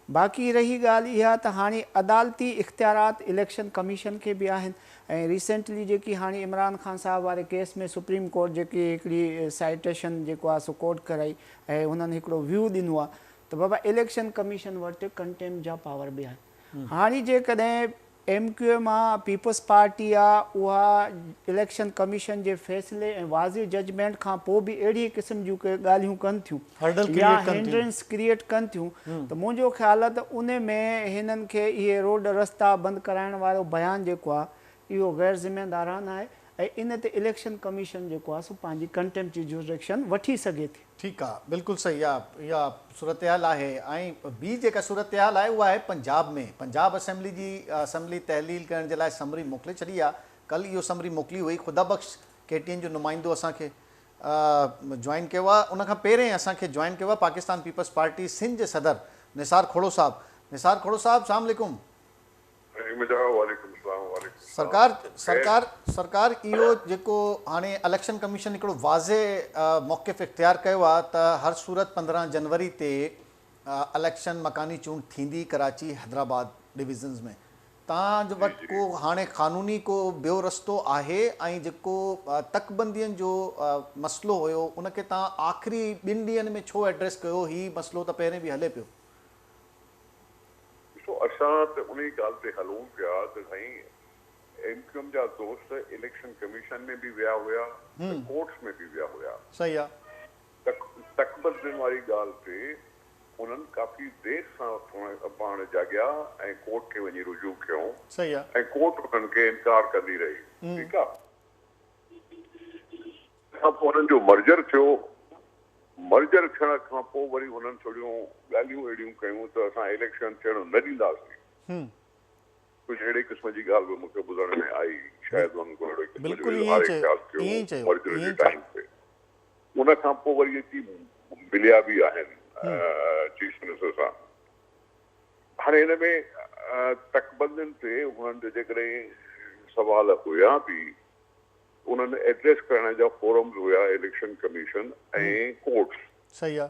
B: बाक़ी रही ॻाल्हि इहा त हाणे अदालती इख़्तियारात इलेक्शन कमीशन खे बि आहिनि ऐं रिसेंटली जेकी हाणे इमरान ख़ान साहब वारे केस में सुप्रीम कोर्ट जेकी हिकिड़ी साइटेशन जेको आहे सो कोर्ट कराई ऐं हुननि हिकिड़ो व्यू ॾिनो आहे त बाबा इलेक्शन कमीशन वटि कंटेम्प्ट जा पावर बि आहिनि। हाणे जेकॾहिं MQM मां पीपल्स पार्टी आहे उहा इलेक्शन कमीशन जे फ़ैसिले ऐं वाज़िह जजमेंट खां पोइ बि अहिड़ी क़िस्म जूं ॻाल्हियूं कनि थियूं या हिंड्रेंस क्रिएट कनि थियूं त मुंहिंजो ख़्यालु आहे त उन में हिननि खे इहे रोड रस्ता बंदि कराइण वारो बयानु जेको आहे इहो गैर ज़िम्मेदाराना आहे ऐं इन ते इलेक्शन कमीशन जेको आहे सो पंहिंजी कंटेम्प्ट जी जुरिडिक्शन वठी सघे थी।
A: ठीकु आहे, बिल्कुलु सही आहे, इहा सूरत हाल आहे। ऐं ॿी जेका सूरत हाल आहे उहा आहे पंजाब में। पंजाब असेंबली तहलील करण जे लाइ समरी मोकिले छॾी आहे। कल्ह इहो समरी मोकिली हुई, ख़ुदा बख़्श KTN जो नुमाइंदो असांखे जॉइन कयो आहे। उनखां पहिरें असांखे जॉइन कयो आहे पाकिस्तान पीपल्स पार्टी सिंध जे सदर निसार खोड़ो साहब। निसार खोड़ो साहब, अस्सलाम वालेकुम। सरकार इहो जेको हाणे इलेक्शन कमीशन हिकिड़ो वाज़े मौक़िफ़ इख़्तियार कयो आहे त हर सूरत 15 जनवरी ते इलेक्शन मकानी चूंड थींदी कराची हैदराबाद डिविज़न्स में। तव्हां वटि को हाणे क़ानूनी को ॿियो रस्तो आहे ऐं जेको तकबंदियुनि जो मसइलो हुयो उनखे तव्हां आख़िरी 2 ॾींहंनि में छो एड्रेस कयो? हीउ मसइलो त पहिरें बि हले पियो।
F: असां त उन ॻाल्हि ते हलूं पिया त साईं MQM जा दोस्त इलेक्शन कमीशन में बि विया हुया, कोर्ट्स में बि विया हुया।
A: सही आहे।
F: तकबंदियुनि वारी ॻाल्हि ते उन्हनि काफ़ी देर सां पाण जाॻिया ऐं कोर्ट खे वञी रुजू कयूं।
A: सही आहे।
F: ऐं कोर्ट उन्हनि खे इनकार कंदी रही। ठीकु आहे। खां पोइ उन्हनि जो मर्जर थियो। मर्जर थियण खां पोइ वरी हुननि थोरियूं ॻाल्हियूं अहिड़ियूं कयूं त असां इलेक्शन थियण न ॾींदासीं। कुझु अहिड़े क़िस्म जी ॻाल्हि बि मूंखे ॿुधण में आई। शायदि उन खां पोइ वरी अची मिलिया बि आहिनि चीफ मिनिस्टर सां। हाणे हिन में तकबंदियुनि ते हुननि जे जेकॾहिं सवाल हुया बि उन्हनि एड्रेस करण जा फोरम्स हुया इलेक्शन कमीशन ऐं कोर्ट्स।
A: सही आहे।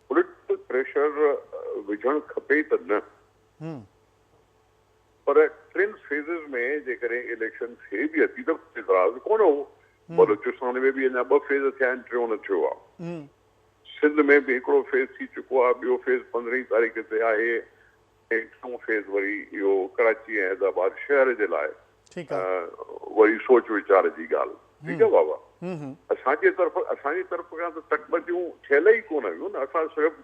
F: पॉलिटिकल प्रेशर विझणु खपे त न, पर 3 फेज़िस में जेकॾहिं इलेक्शन थिए बि अची त इतराज़ कोन हो। बलूचिस्तान में बि अञा 2 फेज़ थिया आहिनि, 3 न थियो आहे। सिंध में बि हिकिड़ो फेज़ थी चुको आहे, ॿियो फेज़ 15 तारीख़ ते आहे ऐं 4 फेज़ वरी इहो कराची ऐं हैदराबाद शहर जे लाइ वरी सोच वीचार जी ॻाल्हि। ठीकु आहे बाबा। असांजी तरफ़ खां त तकबंदियूं थियल ई कोन हुयूं न। असां सिर्फ़ु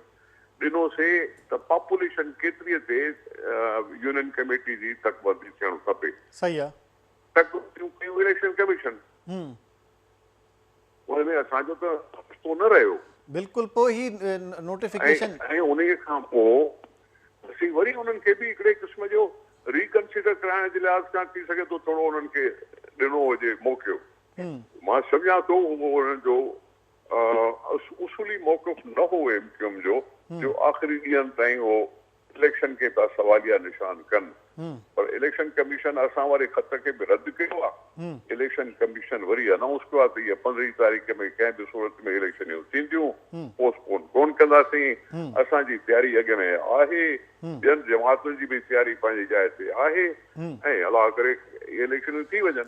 F: ॾिनोसीं त पॉपुलेशन केतिरीअ ते यूनियन कमेटी जी तकबंदी थियणु खपे।
A: सही आहे।
F: तकबंदियूं कयूं इलेक्शन कमीशन, हुन में असांजो त रस्तो न रहियो।
A: बिल्कुलु। पोइ ही नोटिफिकेशन
F: ऐं उन खां पोइ असीं वरी उन्हनि खे बि हिकिड़े क़िस्म जो रिकंसिडर कराइण जे लिहाज़ खां थी सघे थो थोरो उन्हनि खे ॾिनो हुजे मौक़ो। मां सम्झां थो उहो उन्हनि जो उसूली मौक़िफ़ न हो MQM जो आख़िरी ॾींहंनि ताईं हो इलेक्शन खे था सवालिया निशान कनि। पर इलेक्शन कमीशन असां वारे ख़त खे बि रद्द कयो आहे। इलेक्शन कमीशन वरी अनाउंस कयो आहे त इहा 15 तारीख़ में कंहिं बि सूरत में इलेक्शनियूं थींदियूं, पोस्टपोन कोन कंदासीं। असांजी तयारी अॻ में आहे, ॿियनि जमातुनि जी बि तयारी पंहिंजी जाइ ते आहे ऐं अलाह करे इहे इलेक्शनियूं थी वञनि।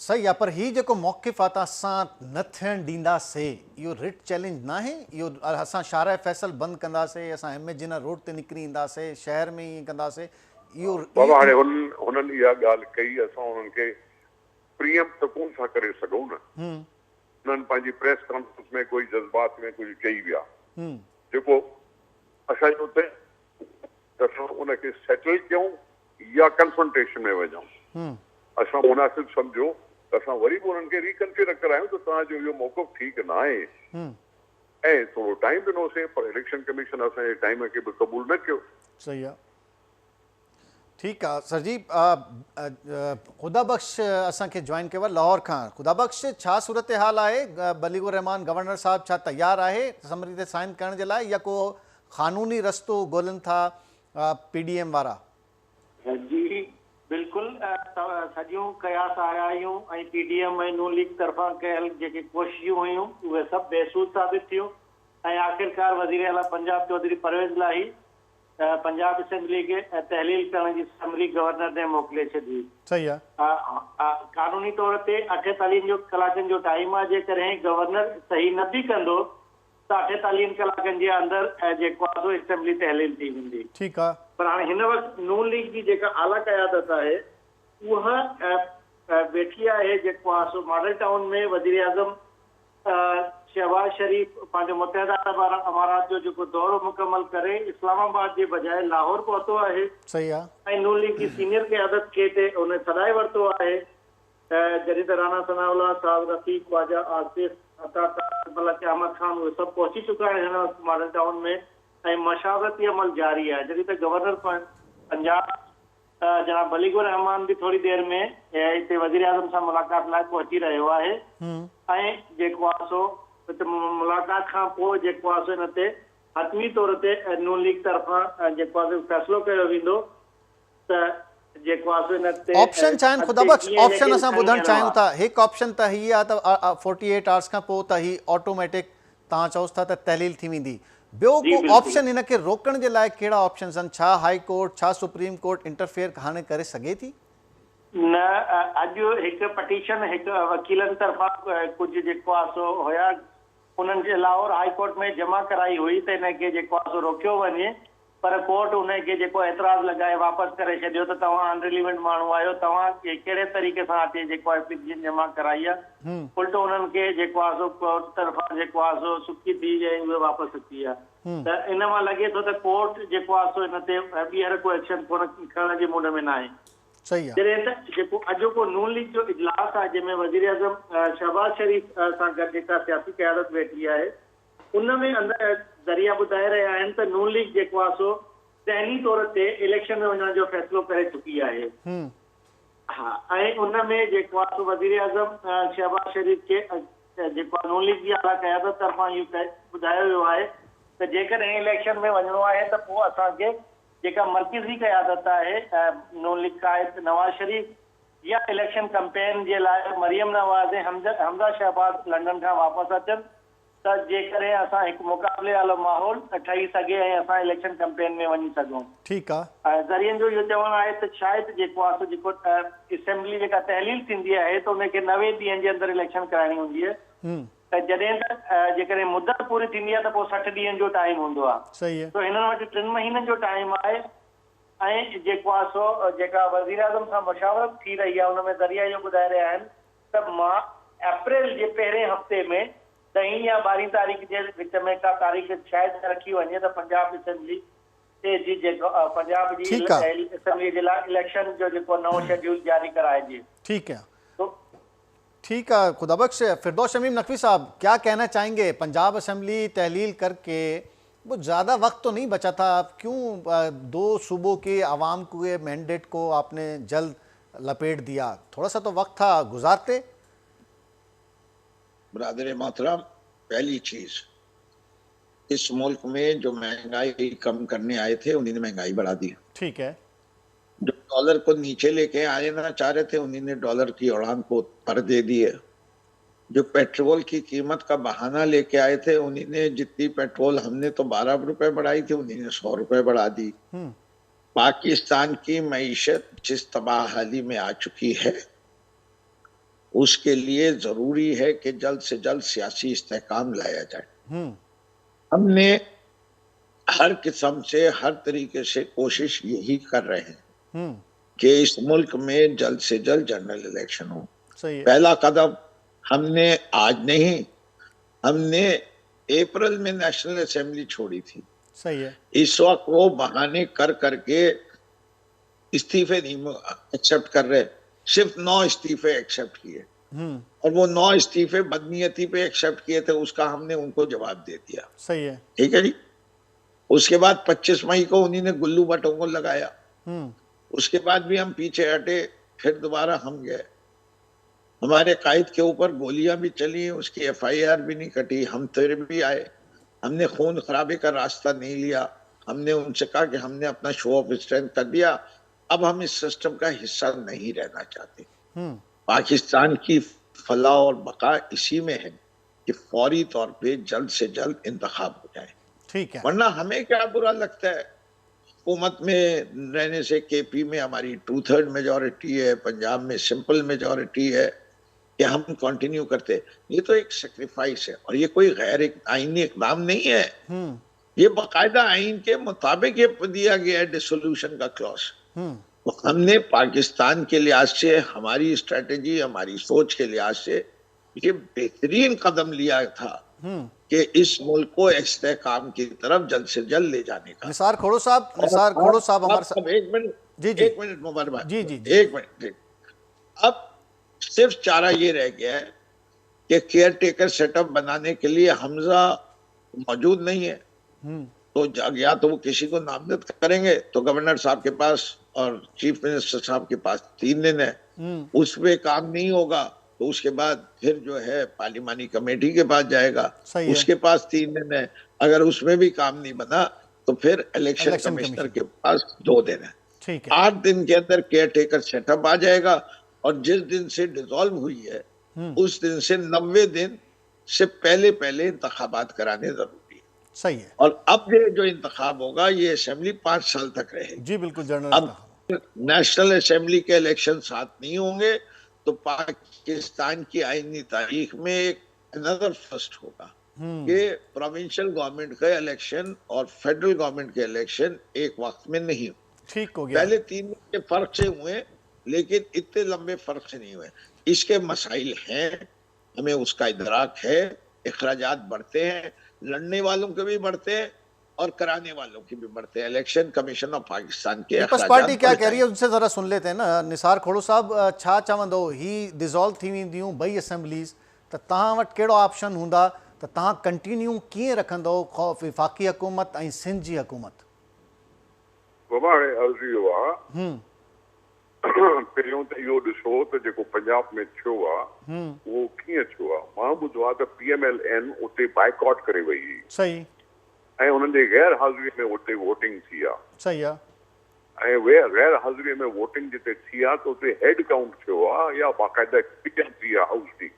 A: सही आहे। पर हीउ जेको मौक़िफ़ आहे त असां न थियणु ॾींदासीं, इहो रिट चैलेंज न आहे? इहो असां शारा फैसल बंदि कंदासीं, असां MA रोड ते निकिरी ईंदासीं, शहर में ईअं कंदासीं, इहो
F: बाबा हाणे हुननि इहा ॻाल्हि कई। असां हुननि खे प्रीएम्प्ट त कोन था करे सघूं न। हुननि पंहिंजी प्रेस कॉन्फ्रेंस में कोई जज़्बात में कुझु चई विया जेको असांजो त असां उनखे सेटल कयूं या कंफ्रंटेशन में वञूं। असां मुनासिब सम्झो त असां वरी बि उन्हनि खे रिकंसिडर करायूं त तव्हांजो इहो मौक़िफ़ ठीकु न आहे ऐं थोरो टाइम ॾिनोसीं, पर इलेक्शन कमीशन असांजे टाइम खे बि क़बूल न कयो।
A: सही आहे। ठीक है सर जी। खुदा बख्श असांखे जॉइन कयो लाहौर खां। खुदा बख्श, छा सूरत हाल आहे? बलीगुर रहमान गवर्नर साहब छा तैयार आहे असम्बली ते साइन करण जे लाइ, या को क़ानूनी रस्तो ॻोल्हनि था PDM वारा?
G: जी बिल्कुलु, सॼियूं कयास आया आहियूं ऐं PDM ऐं नून लीग तरफ़ां कयल जेके कोशिशूं हुयूं उहे सभु बेसूद साबित थियूं ऐं आख़िरकार वज़ीर आला पंजाब चौधरी परवेज़ लाही पंजाब असेंबली खे तहलील करण जी समरी गवर्नर ने मोकिले छॾी।
A: सही आहे।
G: कानूनी तौर ते 48 कलाकनि जो टाइम आहे। जेकॾहिं गवर्नर सही न बि कंदो त 48 कलाकनि जे अंदरि जेको आहे सो असेंबली तहलील थी वेंदी।
A: ठीकु आहे।
G: पर हाणे हिन वक़्तु नून लीग जी जेका आला क़यादत आहे उहा वेठी आहे जेको आहे सो मॉडल टाउन में। वज़ीर आज़म शहबाज शरीफ पंहिंजो मुतहदा अरब अमारात जो जेको दौरो मुकमल करे इस्लामाबाद जे बजाए लाहौर पहुतो आहे।
A: सही आहे।
G: ऐं नून लीग जी सीनियर क़यादत खे ते उन सॾाए वरितो आहे। जॾहिं त राणा सनाउल्लाह साहब, रफ़ीक, ख्वाजा आसिफ, मलक अहमद खान उहे सभु पहुची चुका आहिनि हिन वक़्तु मॉडल टाउन में ऐं मशावरती अमल जारी आहे। जॾहिं त गवर्नर पंजाब जनाब बलीगुर रहमान भी थोड़ी देर में इतने वज़ीर आज़म सां मुलाक़ात लाइ पहुची रहियो आहे ऐं जेको आहे सो मुलाक़ात खां पोइ जेको आहे सो हिन ते हतमी तौर ते नून लीग तरफ़ां जेको आहे सो फ़ैसिलो कयो वेंदो त जेको आहे सो हिन ते
A: ऑप्शन छा आहिनि? खुदा बख्श, ऑप्शन असां ॿुधणु चाहियूं था। हिकु ऑप्शन त हीअ आहे त 48 आवर्स खां पोइ त ही ऑटोमेटिक तव्हां चओस था त तहलील थी वेंदी। ॿियो को ऑप्शन हिन खे रोकण जे लाइ कहिड़ा ऑप्शन्स आहिनि? छा हाई कोर्ट, छा सुप्रीम कोर्ट इंटरफेयर हाणे करे सघे थी?
G: न, अॼु हिकु पटिशन हिकु वकीलनि तरफ़ां कुझु जेको आहे सो हुया उन्हनि जे लाहौर हाई कोर्ट में जमा कराई हुई त हिनखे जेको आहे सो रोकियो वञे, पर कोर्ट उनखे जेको एतिराज़ लॻाए वापसि करे छॾियो त तव्हां अनरिलीवेंट माण्हू आहियो, तव्हां कहिड़े तरीक़े सां अचे जेको आहे एप्लीकेशन जमा कराई आहे। उल्टो उन्हनि खे जेको आहे सो कोर्ट तरफ़ां जेको आहे सो सुकी थी ऐं उहे वापसि अची विया। त इन मां लॻे थो त कोर्ट जेको आहे सो हिन ते ॿीहर को एक्शन कोन खणण जे मूड में न आहे।
A: सही आहे।
G: जॾहिं त जेको अॼोको नून लीग जो इजलास आहे जंहिंमें वज़ीर आज़म शहबाज शरीफ सां गॾु जेका सियासी क़यादत वेठी आहे उन में अंदरि ज़रिया ॿुधाए रहिया आहिनि त नून लीग जेको आहे सो ज़हनी तौर ते इलेक्शन में वञण जो फ़ैसिलो करे चुकी आहे। हा, ऐं उन में जेको आहे सो वज़ीर आज़म शहबाज शरीफ खे जेको आहे नून लीग जी आला क़यादत तरफ़ां इहो ॿुधायो वियो आहे त जेकॾहिं इलेक्शन में वञिणो आहे त पोइ असांखे जेका मर्कज़ी क़यादत आहे नून लीग क़ाइद नवाज़ शरीफ या इलेक्शन कैंपेन जे लाइ मरियम नवाज़ ऐं हमज़ा शहबाज लंडन खां वापसि अचनि त जेकॾहिं असां हिकु मुक़ाबले वारो माहौल ठही सघे ऐं असां इलेक्शन कैंपेन में वञी सघूं।
A: ठीकु आहे।
G: ज़रियनि जो इहो चवणु आहे त शायदि जेको आहे सो जेको असेंबली जेका तहलील थींदी आहे त उनखे 90 ॾींहंनि जे अंदरि इलेक्शन कराइणी हूंदी आहे। त जॾहिं त जेकॾहिं मुदत पूरी थींदी आहे त पोइ 60 ॾींहंनि जो टाइम हूंदो आहे।
A: सही आहे।
G: त हिननि वटि 3 महीननि जो टाइम आहे ऐं जेको आहे सो जेका वज़ीर आज़म सां मुशावरत थी रही आहे उन में ज़रिया इहो ॿुधाए रहिया आहिनि त मां अप्रैल जे पहिरें हफ़्ते में 10 या 12 तारीख़ जे विच में का तारीख़ शायदि रखी वञे त पंजाब असेंबली जी जेको पंजाब जी असेंबली जे लाइ इलेक्शन जो जेको नओं शेड्यूल जारी कराइजे।
A: ठीक है, ठीक है। खुदा बख्श, फिरदौस शमीम नकवी साहब क्या कहना चाहेंगे? पंजाब असेंबली तहलील करके वो ज़्यादा वक्त तो नहीं बचा था, क्यों 2 सूबों के आवाम के मैंडेट को आपने जल्द लपेट दिया? थोड़ा सा तो वक्त था, गुजारते।
C: ब्रादर मोहतरम, पहली चीज इस मुल्क में जो महंगाई कम करने आए थे उन्हीं ने महंगाई बढ़ा दी।
A: ठीक है।
C: जो डॉलर को नीचे लेके आए ना चाह रहे थे उन्हीं ने डॉलर की उड़ान को पर दे दिए। जो पेट्रोल की कीमत का बहाना लेके आए थे उन्हीं ने जितनी पेट्रोल हमने तो 12 रुपए बढ़ाई थी उन्हीं ने 100 रुपए बढ़ा दी। पाकिस्तान की मईशत जिस तबाहली में आ चुकी है उसके लिए जरूरी है कि जल्द से जल्द सियासी इस्तेहकाम लाया जाए। हमने हर किस्म से हर तरीके से कोशिश यही कर रहे हैं कि इस मुल्क में जल्द से जल्द जनरल इलेक्शन हो। पहला कदम हमने आज नहीं, हमने अप्रैल में नेशनल असेंबली छोड़ी थी।
A: सही है।
C: इस वक्त वो बहाने कर करके इस्तीफे नहीं एक्सेप्ट कर रहे, सिर्फ 9 इस्तीफे एक्सेप्ट किए और वो 9 इस्तीफे बदनीयती पे एक्सेप्ट किए थे, उसका हमने उनको जवाब दे दिया।
A: सही है।
C: ठीक है जी। उसके बाद 25 मई को उन्हीं ने गुल्लू भट्टों को लगाया उसके बाद भी हम पीछे हटे, फिर दोबारा हम गए। हमारे कायद के ऊपर गोलियां भी चली, उसकी FIR भी नहीं कटी, हम फिर भी आए। हमने खून खराबे का रास्ता नहीं लिया। हमने उनसे कहा कि हमने अपना शो ऑफ स्ट्रेंथ कर दिया, अब हम इस सिस्टम का हिस्सा नहीं रहना चाहते। पाकिस्तान की फलाह और बका इसी में है कि फौरी तौर पे जल्द से जल्द इंतखाब हो जाए।
A: ठीक है।
C: वरना हमें क्या बुरा लगता है, हुकूमत में रहने से KP में हमारी 2/3 मेजॉरिटी है, पंजाब में सिंपल मेजॉरिटी है, कि हम कंटिन्यू करते। ये तो एक सेक्रीफाइस है और ये कोई गैर एक आईनी इकदाम नहीं है। ये बाकायदा आइन के मुताबिक ये दिया गया है डिसोल्यूशन का क्लॉज। तो हमने पाकिस्तान के लिहाज से, हमारी स्ट्रेटेजी, हमारी सोच के लिहाज से ये बेहतरीन कदम लिया था कि इस मुल्क को इस्तेहकाम की तरफ जल्द से जल्द ले जाने का।
A: निसार खोड़ो साहब हमारे साथ।
C: एक मिनट,
A: जी जी,
C: एक मिनट मुबारक भाई,
A: जी जी,
C: एक मिनट। अब सिर्फ चारा ये रह गया है कि केयर टेकर सेटअप बनाने के लिए हमजा मौजूद नहीं है, तो या तो वो किसी को नामजद करेंगे, तो गवर्नर साहब के पास और चीफ मिनिस्टर साहब के पास 3 दिन है, उस पे काम नहीं होगा तो उसके बाद फिर जो है पार्लिमानी कमेटी के पास जाएगा, उसके पास 3 दिन है, अगर उसमें भी काम नहीं बना तो फिर इलेक्शन कमिश्नर के पास 2 दिन है।
A: ठीक है।
C: 8 दिन के अंदर केयर टेकर सेटअप आ जाएगा और जिस दिन से डिसॉल्व हुई है उस दिन से 90 दिन से पहले पहले इंतखाबात कराने जरूरी है।
A: सही है।
C: और अब ये जो इंतखाब होगा ये असेंबली 5 साल तक रहेगी।
A: जी बिल्कुल जनरल।
C: अब नेशनल असेंबली के इलेक्शन साथ नहीं होंगे तो पाकिस्तान की आईनी तारीख में एक अनदर फर्स्ट होगा कि प्रोविंशियल गवर्नमेंट का इलेक्शन और फेडरल गवर्नमेंट के इलेक्शन एक वक्त में नहीं हो।
A: ठीक हो गया।
C: पहले 3 दिन के फर्क से हुए लेकिन इतने लंबे फर्क से नहीं हुए। इसके मसाइल हैं, हमें उसका इदराक है, इखराजात बढ़ते हैं, लड़ने वालों के भी बढ़ते हैं और कराने वालों की भी बढ़ते हैं। इलेक्शन कमीशन ऑफ पाकिस्तान के
A: पीपल्स पार्टी क्या कह रही है उनसे जरा सुन लेते हैं ना। निसार खोड़ो साहब छा चवंदो ही डिसॉल्व थी वेंदियूं ॿई असेंबलीज़ त तव्हां वटि कहिड़ो ऑप्शन हूंदा त तव्हां कंटिन्यू कीअं रखंदो वफ़ाक़ी हुकूमत ऐं सिंध जी हुकूमत?
F: बाबा हाणे अर्ज़ु इहो आहे, पहिरियों त इहो ॾिसो त जेको पंजाब में थियो आहे उहो कीअं थियो आहे। मां ॿुधो आहे त PMLN उते बाइकॉट करे वई हुई।
A: सही।
F: ऐं हुननि जे गैर हाज़िरी में उते वोटिंग थी आहे।
A: सही आहे।
F: ऐं गैर हाज़िरी में वोटिंग जिते थी आहे त उते हेड काउंट थियो आहे या बाक़ाइदा डिवीजन थी आहे हाउस जी।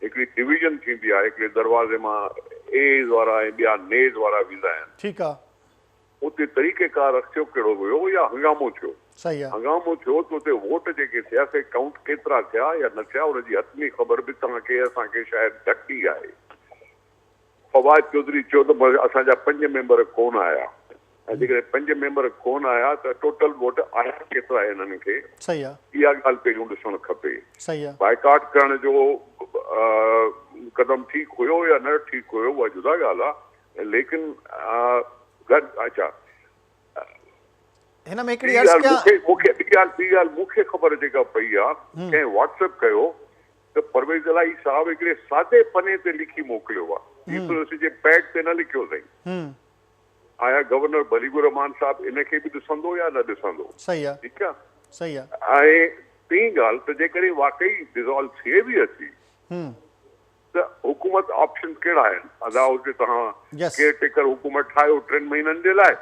F: हिकिड़ी डिवीजन थींदी आहे, हिकिड़े दरवाज़े मां एज वारा ऐं ॿिया नेज वारा वेंदा आहिनि।
A: ठीकु आहे।
F: उते तरीक़ेकार रखियो कहिड़ो हुयो या हंगामो थियो?
A: सही आहे।
F: हंगामो थियो त उते वोट जेके थिया से काउंट केतिरा थिया या न थिया उनजी हतमी ख़बर बि तव्हांखे असांखे शायदि घटि ई आहे। फवाद चौधरी चयो त असांजा 5 मेंबर कोन आया, ऐं जेकॾहिं 5 मेंबर कोन आया त टोटल वोट आया केतिरा हिननि खे?
A: सही आहे।
F: इहा ॻाल्हि पहिरियों ॾिसणु खपे।
A: सही आहे।
F: बाइकाट करण जो क़दम ठीकु हुयो या न ठीकु हुयो उहा जुदा ॻाल्हि आहे, लेकिन अच्छा
A: हिन में हिकिड़ी अर्ज़ु कयां,
F: ॿी ॻाल्हि मूंखे ख़बर जेका पई आहे, कंहिं व्हाट्सएप कयो त परवेज़ इलाही साहब हिकिड़े सादे पने ते लिखी मोकिलियो आहे, जे पैड ते न लिखियो अथई। आया गवर्नर बलीगुर रहमान साहब इनखे बि ॾिसंदो या न ॾिसंदो?
A: सही आहे।
F: ठीकु आहे।
A: सही आहे।
F: ऐं ॿी ॻाल्हि त जेकॾहिं वाकई डिसॉल्व थिए बि अची त हुकूमत ऑप्शन कहिड़ा आहिनि? अदालत तव्हां केयर टेकर हुकूमत ठाहियो 3 महीननि जे लाइ,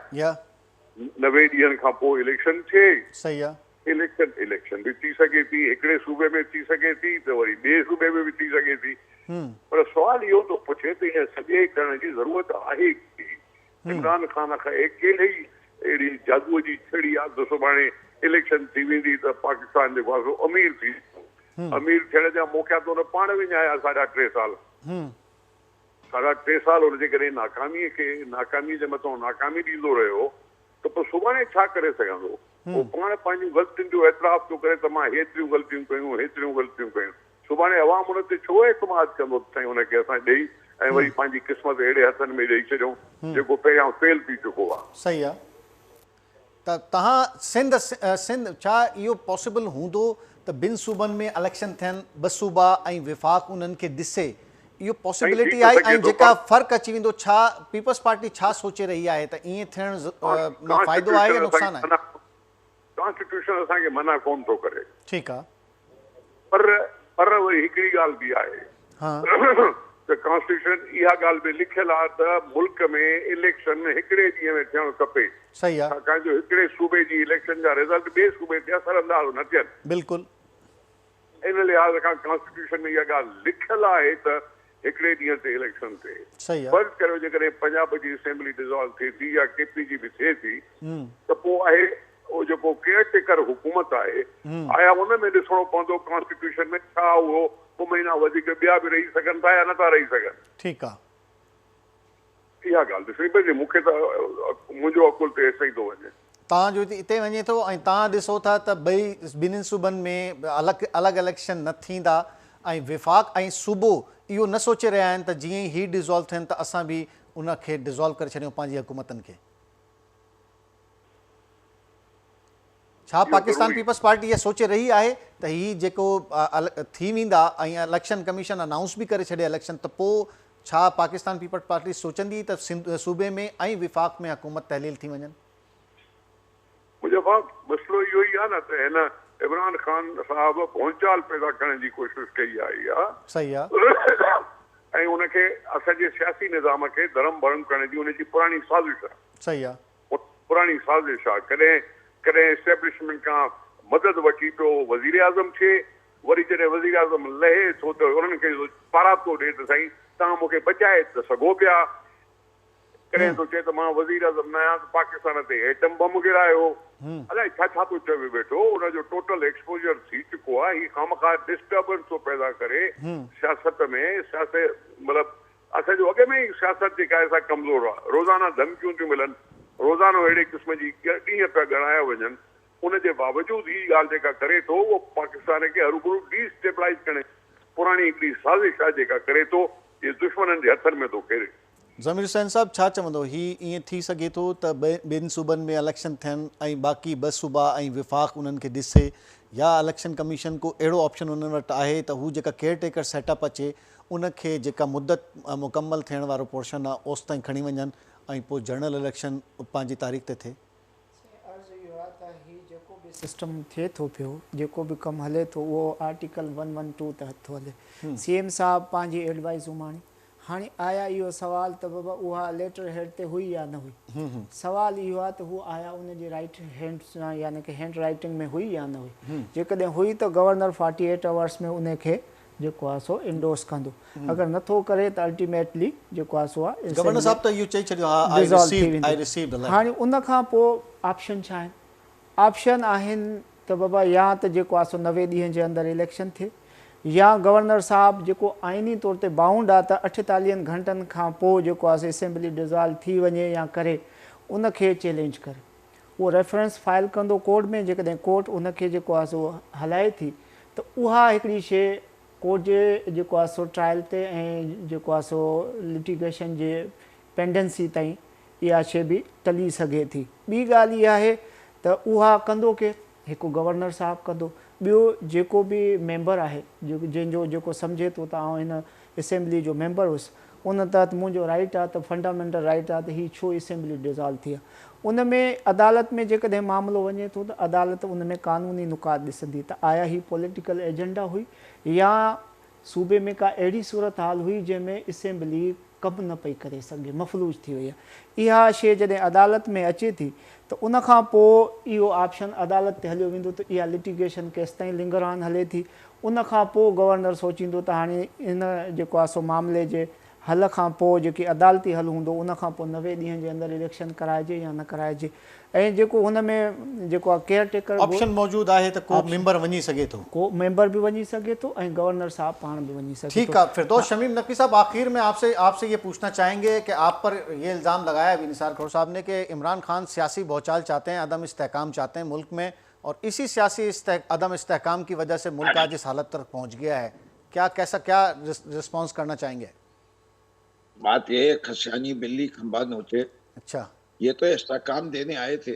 F: 90 ॾींहंनि खां पोइ इलेक्शन थिए।
A: सही आहे।
F: इलेक्शन बि थी सघे थी, हिकिड़े सूबे में थी सघे थी त वरी ॿिए सूबे में बि थी सघे थी। पर सुवाल इहो थो पुछे त हीअं सॼे करण जी ज़रूरत आहे? इमरान ख़ान खां अकेले ई अहिड़ी जादूअ जी छड़ी आहे त सुभाणे इलेक्शन थी वेंदी त पाकिस्तान जेको आहे सो अमीर थी। अमीर थियण जा मौक़ा त हुन पाण विञाया 3.5 साल। 3.5 साल हुनजे करे नाकामीअ जे मथां नाकामी ॾींदो रहियो त पोइ सुभाणे छा करे सघंदो? पोइ पाण पंहिंजूं ग़लतियुनि जो एतिराफ़ थो करे त मां हेतिरियूं ग़लतियूं कयूं। सुभाणे अवाम हुन ते छो एतमाद कंदो साईं हुनखे असां ॾेई ऐं वरी पंहिंजी क़िस्मत अहिड़े हथनि में ॾेई छॾियूं जेको पहिरियां फेल थी चुको आहे।
A: सही आहे। त तव्हां सिंध छा इहो पॉसिबल हूंदो त ॿिनि सूबनि में इलेक्शन थियनि, 2 सूबा ऐं विफ़ाक़ उन्हनि खे ॾिसे, इहो पॉसिबिलिटी आहे? ऐं जेका फ़र्क़ु अची वेंदो, छा पीपल्स पार्टी छा सोचे रही आहे त ईअं थियण में फ़ाइदो आहे या नुक़सानु आहे?
F: कॉन्स्टिट्यूशन असांखे मना कोन थो करे,
A: ठीकु आहे,
F: पर वरी हिकिड़ी ॻाल्हि बि आहे
A: हा
F: त कॉन्स्टिट्यूशन इहा ॻाल्हि बि लिखियल आहे त मुल्क में इलेक्शन हिकिड़े ॾींहं में थियणु खपे,
A: सही आहे,
F: छाकाणि जो हिकिड़े सूबे जी इलेक्शन जा रिज़ल्ट ॿिए सूबे ते असरअंदाज़ न थियनि।
A: बिल्कुलु,
F: इन लिहाज़ खां कॉन्स्टिट्यूशन में इहा ॻाल्हि लिखियल आहे त हिकिड़े ॾींहं ते इलेक्शन थिए।
A: सही आहे,
F: फर्ज़ करियो जेकॾहिं पंजाब जी असेंबली डिज़ोल्व थिए थी या केपी जी बि थिए थी त पोइ आहे उहो जेको केयर टेकर हुकूमत आहे, आया हुन में ॾिसणो पवंदो कॉन्स्टिट्यूशन में छा उहो 2 महीना वधीक ॿिया बि रही सघनि था या नथा रही सघनि।
A: ठीकु आहे,
F: इहा ॻाल्हि ॾिसणी पइजे, मूंखे त मुंहिंजो अकुल त एसो ई थो वञे।
A: तव्हांजो हिते वञे थो ऐं तव्हां ॾिसो था त ॿिन्हिनि सूबनि में अलॻि इलेक्शन न थींदा ऐं विफ़ाक़ ऐं सूबो इहो न सोचे रहिया आहिनि त जीअं ई हीअ डिज़ोल्व थियनि त असां बि उनखे डिज़ोल्व करे छॾियूं पंहिंजी हुकूमतनि खे। छा पाकिस्तान पीपल्स पार्टी इहा सोचे रही आहे त हीअ जेको थी वेंदा ऐं इलेक्शन कमीशन अनाउंस बि करे छॾे इलेक्शन, त पोइ छा पाकिस्तान पीपल्स पार्टी सोचंदी त सूबे में ऐं विफ़ाक़ में हुकूमत तहलील थी वञनि?
F: मुंहिंजो बाप मसइलो इहो ई आहे न त हिन इमरान ख़ान साहब भोंचाल पैदा करण जी कोशिशि कई आहे इहा,
A: सही आहे,
F: ऐं उनखे असांजे सियासी निज़ाम खे धर्म भरम करण जी उनजी पुराणी साज़िश आहे।
A: सही आहे,
F: पुराणी साज़िश आहे। कॾहिं कॾहिं एस्टेब्लिशमेंट खां मदद वठी पियो वज़ीर आज़म थिए, वरी जॾहिं वज़ीर आज़म लहे थो त उन्हनि खे पाराब थो ॾिए त साईं तव्हां मूंखे बचाए त सघो पिया। कॾहिं थो चए त मां वज़ीर आज़म न आहियां त पाकिस्तान ते एटम बम गिरायो, अलाए छा छा थो चवे वेठो। उनजो टोटल एक्सपोजर थी चुको आहे। हीअ खामखा डिस्टर्बेंस थो पैदा करे सियासत में। सियासत मतिलबु असांजो अॻे में ई सियासत जेका आहे सा कमज़ोर आहे। रोज़ाना धमकियूं थियूं मिलनि, रोज़ानो अहिड़े क़िस्म जी ॾींहं पिया ॻणाया वञनि। उनजे बावजूदि हीअ ॻाल्हि जेका करे थो उहो पाकिस्तान खे हरूभरू डिस्टेबलाइज़ करे पुराणी हिकिड़ी साज़िश आहे जेका करे थो, इहे दुश्मननि जे हथनि में थो खेरे।
A: ज़मीर हुसैन साहब छा चवंदो, हीअ ईअं थी सघे थो त ॿिनि सूबनि में इलेक्शन थियनि ऐं बाक़ी 2 सूबा ऐं विफ़ाक़ उन्हनि खे ॾिसे, या इलेक्शन कमीशन को अहिड़ो ऑप्शन उन्हनि वटि आहे त हू जेका केयर टेकर सेटअप अचे उनखे जेका मुदत मुकमल थियण वारो पोर्शन आहे ओसि ताईं खणी वञनि ऐं पोइ जनरल इलेक्शन पंहिंजी तारीख़ ते थिए?
B: जेको बि सिस्टम थिए थो पियो, जेको बि कमु हले थो उहो आर्टिकल 112 तहत थो हले। CM साहब पंहिंजी एडवाइज़ूं माणी हाणे आया इहो सुवाल त बाबा उहा लेटर हेड ते हुई या न हुई। सुवाल इहो आहे त हू आया उनजे राइट हैंड यानी कि हैंड राइटिंग में हुई या न हुई। जेकॾहिं हुई त गवर्नर 48 आवर्स में उनखे जेको आहे सो इंडोर्स कंदो। अगरि नथो करे त अल्टीमेटली जेको आहे सो आहे
A: गवर्नर साहब त इहो चई छॾियो।
B: हाणे उन खां पोइ ऑप्शन छा आहिनि? ऑप्शन आहिनि त बाबा या त जेको आहे सो 90 ॾींहं जे अंदरि इलेक्शन थिए, या गवर्नर साहब जेको आइनी तौर ते बाउंड आहे त 48 घंटनि खां पोइ जेको आहे असेंबली डिज़ोल्व थी वञे या करे उनखे चैलेंज करे उहो रेफरेंस फाइल कंदो कोर्ट में। जेकॾहिं कोर्ट उनखे जेको आहे सो हलाए थी त उहा हिकिड़ी शइ कोर्ट जे जेको आहे सो ट्रायल ते ऐं जेको आहे सो लिटिगेशन जे पेंडेंसी ताईं इहा शइ बि टली सघे थी। ॿी ॻाल्हि इहा आहे त उहा कंदो के हिकु गवर्नर साहब कंदो, ॿियो जेको बि मेंबर आहे जंहिंजो जेको सम्झे थो त आउं हिन असेंबली जो मेंबर हुउसि, उन तहत मुंहिंजो राइट आहे त फंडामेंटल राइट आहे त हीअ छो असेंबली डिज़ोल्व थी आहे। उन में अदालत में जेकॾहिं मामिलो वञे थो त अदालत उन में कानूनी नुकात ॾिसंदी त आया ही पॉलिटिकल एजेंडा हुई या सूबे में का अहिड़ी सूरत हाल हुई जंहिंमें असेंबली कमु न पई करे सघे, मफ़लूज थी वई आहे। इहा शइ जॾहिं अदालत में अचे थी त उन खां पोइ इहो ऑप्शन अदालत ते हलियो वेंदो त इहा लिटिगेशन केसि ताईं लिंगर ऑन हले थी। उन खां पोइ गवर्नर सोचींदो त हाणे इन जेको आहे सो मामले जे हल खां पोइ जेकी अदालती हल हूंदो उन खां पोइ 90 ॾींहंनि जे अंदरि इलेक्शन कराइजे या न कराइजे। ऐं जेको हुन में जेको आहे केयर टेकर
A: ऑप्शन मौजूदु आहे त को मेंबर वञी सघे थो,
B: को मेंबर भी वञी सके तो ऐं गवर्नर साहब पाण भी वञी सके।
A: ठीक है। फिरदौस शमीम नकवी साहब, आखिर में आपसे ये पूछना चाहेंगे कि आप पर ये इल्ज़ाम लगाया है निसार खौर साहब ने कि इमरान खान सियासी भौचाल चाहते हैं, अदम इस्तेहकाम चाहते हैं मुल्क में, और इसी सियासी अदम इस्तेहकाम की वजह से मुल्क आज इस हालत तक पहुँच गया है। क्या रिस्पॉन्स करना चाहेंगे?
C: बात ये खसियानी बिल्ली खंबा नोचे।
A: अच्छा,
C: ये तो इस्तेहकाम देने आए थे,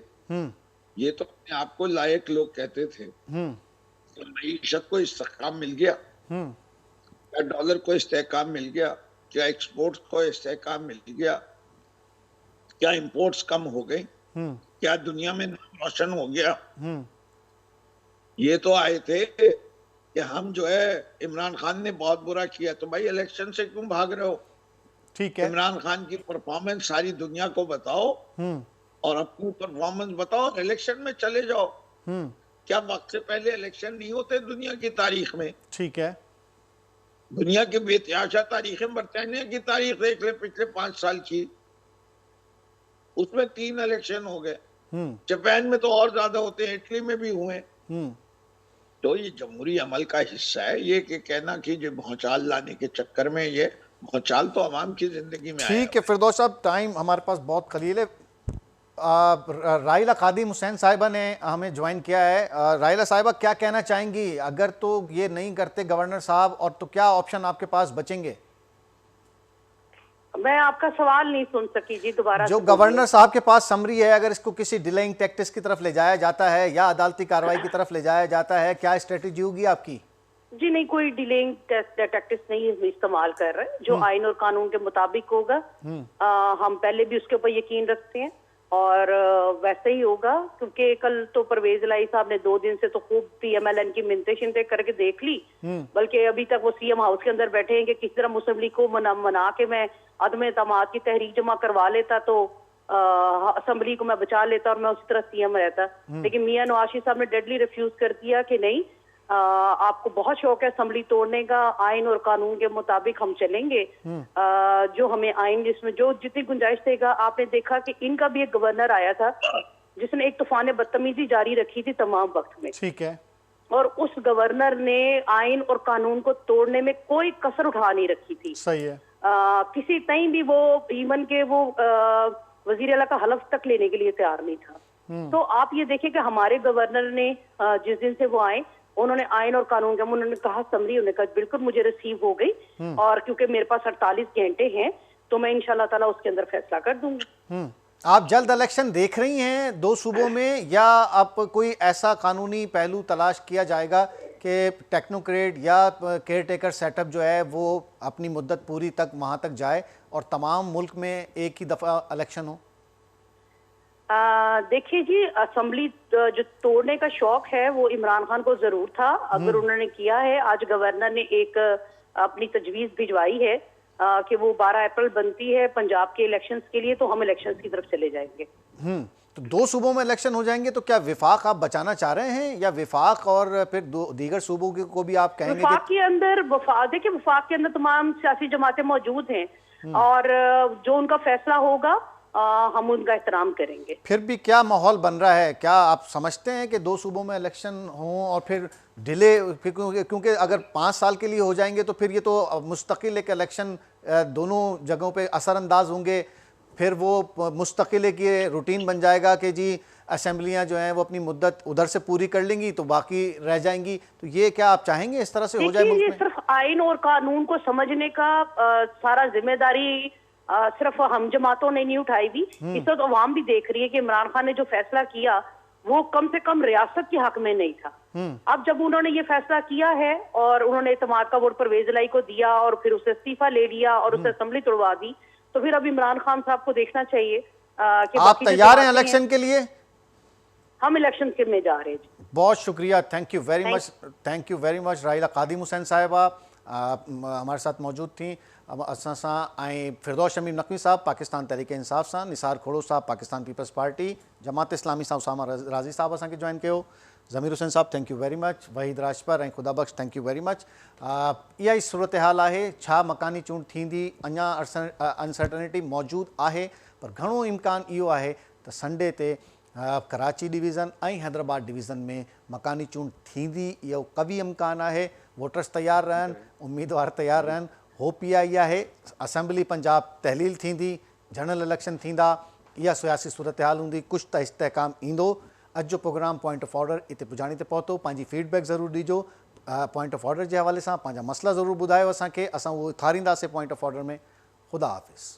C: ये तो अपने आप को लायक लोग कहते थे। तो मईशत को इस्तेहकाम मिल गया, क्या डॉलर को इस्तेहकाम मिल गया, क्या एक्सपोर्ट्स को इस्तेहकाम मिल गया, क्या इंपोर्ट्स कम हो गई? क्या दुनिया में नाम रोशन हो गया? ये तो आए थे कि हम जो है इमरान खान ने बहुत बुरा किया, तो भाई इलेक्शन से क्यों भाग रहे हो?
A: ठीक है।
C: इमरान खान की परफॉर्मेंस सारी दुनिया को बताओ और अपनी परफॉर्मेंस बताओ और इलेक्शन में चले जाओ। क्या वक्त से पहले इलेक्शन नहीं होते दुनिया की तारीख में?
A: ठीक है।
C: दुनिया की बेतहाशा तारीखें, बरतानिया की तारीख देख ले पिछले 5 साल की, उसमें 3 इलेक्शन हो गए। जापान में तो और ज्यादा होते हैं, इटली में भी हुए। तो ये जमहूरी अमल का हिस्सा है। ये कि कहना कि जो भौचाल लाने के चक्कर में, ये भौचाल तो आवाम की जिंदगी में आया।
A: ठीक है फिरदौस साहब, टाइम हमारे पास बहुत कलील है। राइला कादिम हुसैन साहिबा ने हमें ज्वाइन किया है। राइला साहिबा, क्या कहना चाहेंगी? अगर तो ये नहीं करते गवर्नर साहब, और तो क्या ऑप्शन आपके पास बचेंगे?
H: मैं आपका सवाल नहीं सुन सकी जी, दोबारा।
A: जो गवर्नर साहब के पास समरी है, अगर इसको किसी डिलेइंग टैक्टिक्स की तरफ ले जाया जाता है या अदालती कार्रवाई की तरफ ले जाया जाता है, क्या स्ट्रेटेजी होगी आपकी?
H: जी नहीं, कोई डिलेइंग टैक्टिक्स नहीं इस्तेमाल कर रहे। जो आइन और कानून के मुताबिक होगा, हम पहले भी उसके ऊपर यकीन रखते हैं और वैसे ही होगा। क्योंकि कल तो परवेज लाई साहब ने 2 दिन से तो खूब PMLN की मिन्नतें शिनतें करके देख ली, बल्कि अभी तक वो CM हाउस के अंदर बैठे हैं कि किस तरह मुस्लिम लीग को मना के मैं अदम एतमाद की तहरीक जमा करवा लेता तो असम्बली को मैं बचा लेता और मैं उसी तरह CM रहता। लेकिन मियां नवाज शरीफ साहब ने डेडली रिफ्यूज कर दिया कि नहीं, आपको बहुत शौक है असम्बली तोड़ने का, आइन और कानून के मुताबिक हम चलेंगे। जो हमें आइन, जिसमें जो जितनी गुंजाइश देगा। आपने देखा कि इनका भी एक गवर्नर आया था जिसने एक तूफान बदतमीजी जारी रखी थी तमाम वक्त में।
A: ठीक है।
H: और उस गवर्नर ने आइन और कानून को तोड़ने में कोई कसर उठा नहीं रखी थी।
A: सही है।
H: किसी तई भी वो इवन के वो वजीर आला का हलफ तक लेने के लिए तैयार नहीं था। तो आप ये देखिए कि हमारे गवर्नर ने जिस दिन से वो आए, उन्होंने आइन और कानून का, उन्होंने कहा समरी, उन्होंने कहा बिल्कुल मुझे रिसीव हो गई और क्योंकि मेरे पास 48 घंटे हैं तो मैं इंशाल्लाह ताला उसके अंदर फैसला कर दूंगी।
A: आप जल्द इलेक्शन देख रही हैं 2 सूबों में, या आप कोई ऐसा कानूनी पहलू तलाश किया जाएगा कि टेक्नोक्रेट या केयर टेकर सेटअप जो है वो अपनी मुद्दत पूरी तक वहां तक जाए और तमाम मुल्क में एक ही दफा इलेक्शन हो?
H: देखिए जी, असम्बली जो तोड़ने का शौक है वो इमरान खान को जरूर था। अगर उन्होंने किया है, आज गवर्नर ने एक अपनी तजवीज भिजवाई है कि वो 12 अप्रैल बनती है पंजाब के इलेक्शंस के लिए, तो हम इलेक्शंस की तरफ चले जाएंगे।
A: तो 2 सूबों में इलेक्शन हो जाएंगे, तो क्या विफाक आप बचाना चाह रहे हैं, या विफाक और फिर दीगर सूबों को भी आप कहेंगे?
H: विफाक के अंदर, देखिए विफाक के अंदर तमाम सियासी जमातें मौजूद हैं और जो उनका फैसला होगा हम उनका एहतराम करेंगे।
A: फिर भी क्या माहौल बन रहा है? क्या आप समझते हैं कि 2 सूबों में इलेक्शन हो और फिर डिले, क्योंकि अगर 5 साल के लिए हो जाएंगे तो फिर ये तो मुस्तकिल एक इलेक्शन दोनों जगहों पे असरअंदाज होंगे, फिर वो मुस्तकिल एक ये रूटीन बन जाएगा कि जी असेंबलियां जो हैं वो अपनी मुद्दत उधर से पूरी कर लेंगी तो बाकी रह जाएंगी। तो ये क्या आप चाहेंगे इस तरह से हो जाए मुल्क में?
H: सिर्फ आइन और कानून को समझने का सारा जिम्मेदारी सिर्फ हम जमातों ने नहीं उठाई थी, इस वक्त अवाम भी देख रही है कि इमरान खान ने जो फैसला किया वो कम से कम रियासत के हक में नहीं था। अब जब उन्होंने ये फैसला किया है और उन्होंने इत्तेमाद का वोट परवेज लाई को दिया और फिर उसे इस्तीफा ले लिया और उसे असेंबली तोड़वा दी, तो फिर अब इमरान खान साहब को देखना चाहिए कि
A: आप तैयार हैं इलेक्शन के लिए?
H: हम इलेक्शन के में जा रहे हैं।
A: बहुत शुक्रिया, thank you very much, thank you very much. Raila Qadim Hussain साहिबा हमारे साथ मौजूद थी। असां सां ऐं फिरदौस शमीम नक़वी साहब पाकिस्तान तहरीक इंसाफ़ सां, निसार खोड़ो साहब पाकिस्तान पीपल्स पार्टी, जमात इस्लामी सां उसामा राज़ी साहब असांखे जॉइन कयो। ज़मीर हुसैन साहब thank you very much. Waheed Rajpar ऐं Khuda Bakhsh thank you very much. इहा ई सूरत हाल आहे। छा मकानी चूंड थींदी, अञा अनसर्टनिटी मौजूद आहे, पर घणो इम्कान इहो आहे त संडे ते कराची डिवीज़न ऐं हैदराबाद डिवीज़न में मकानी चूंड थींदी, इहो कवी इम्कान आहे। वोटर्स तैयार रहनि, उम्मीदवार तैयार रहनि। होप इहा ई आहे असेंबली पंजाब तहलील थींदी, जनरल इलेक्शन थींदा, इहा सियासी सूरत हाल हूंदी, कुझु त इस्तेहकाम ईंदो। अॼु जो प्रोग्राम पॉइंट ऑफ ऑर्डर इते पुॼाणी ते पहुतो। पंहिंजी फीडबैक ज़रूरु ॾिजो पॉइंट ऑफ ऑर्डर जे हवाले सां, पंहिंजा मसला ज़रूरु ॿुधायो असांखे, असां उहो उथारींदासीं पॉइंट ऑफ ऑर्डर में। ख़ुदा हाफ़िज़।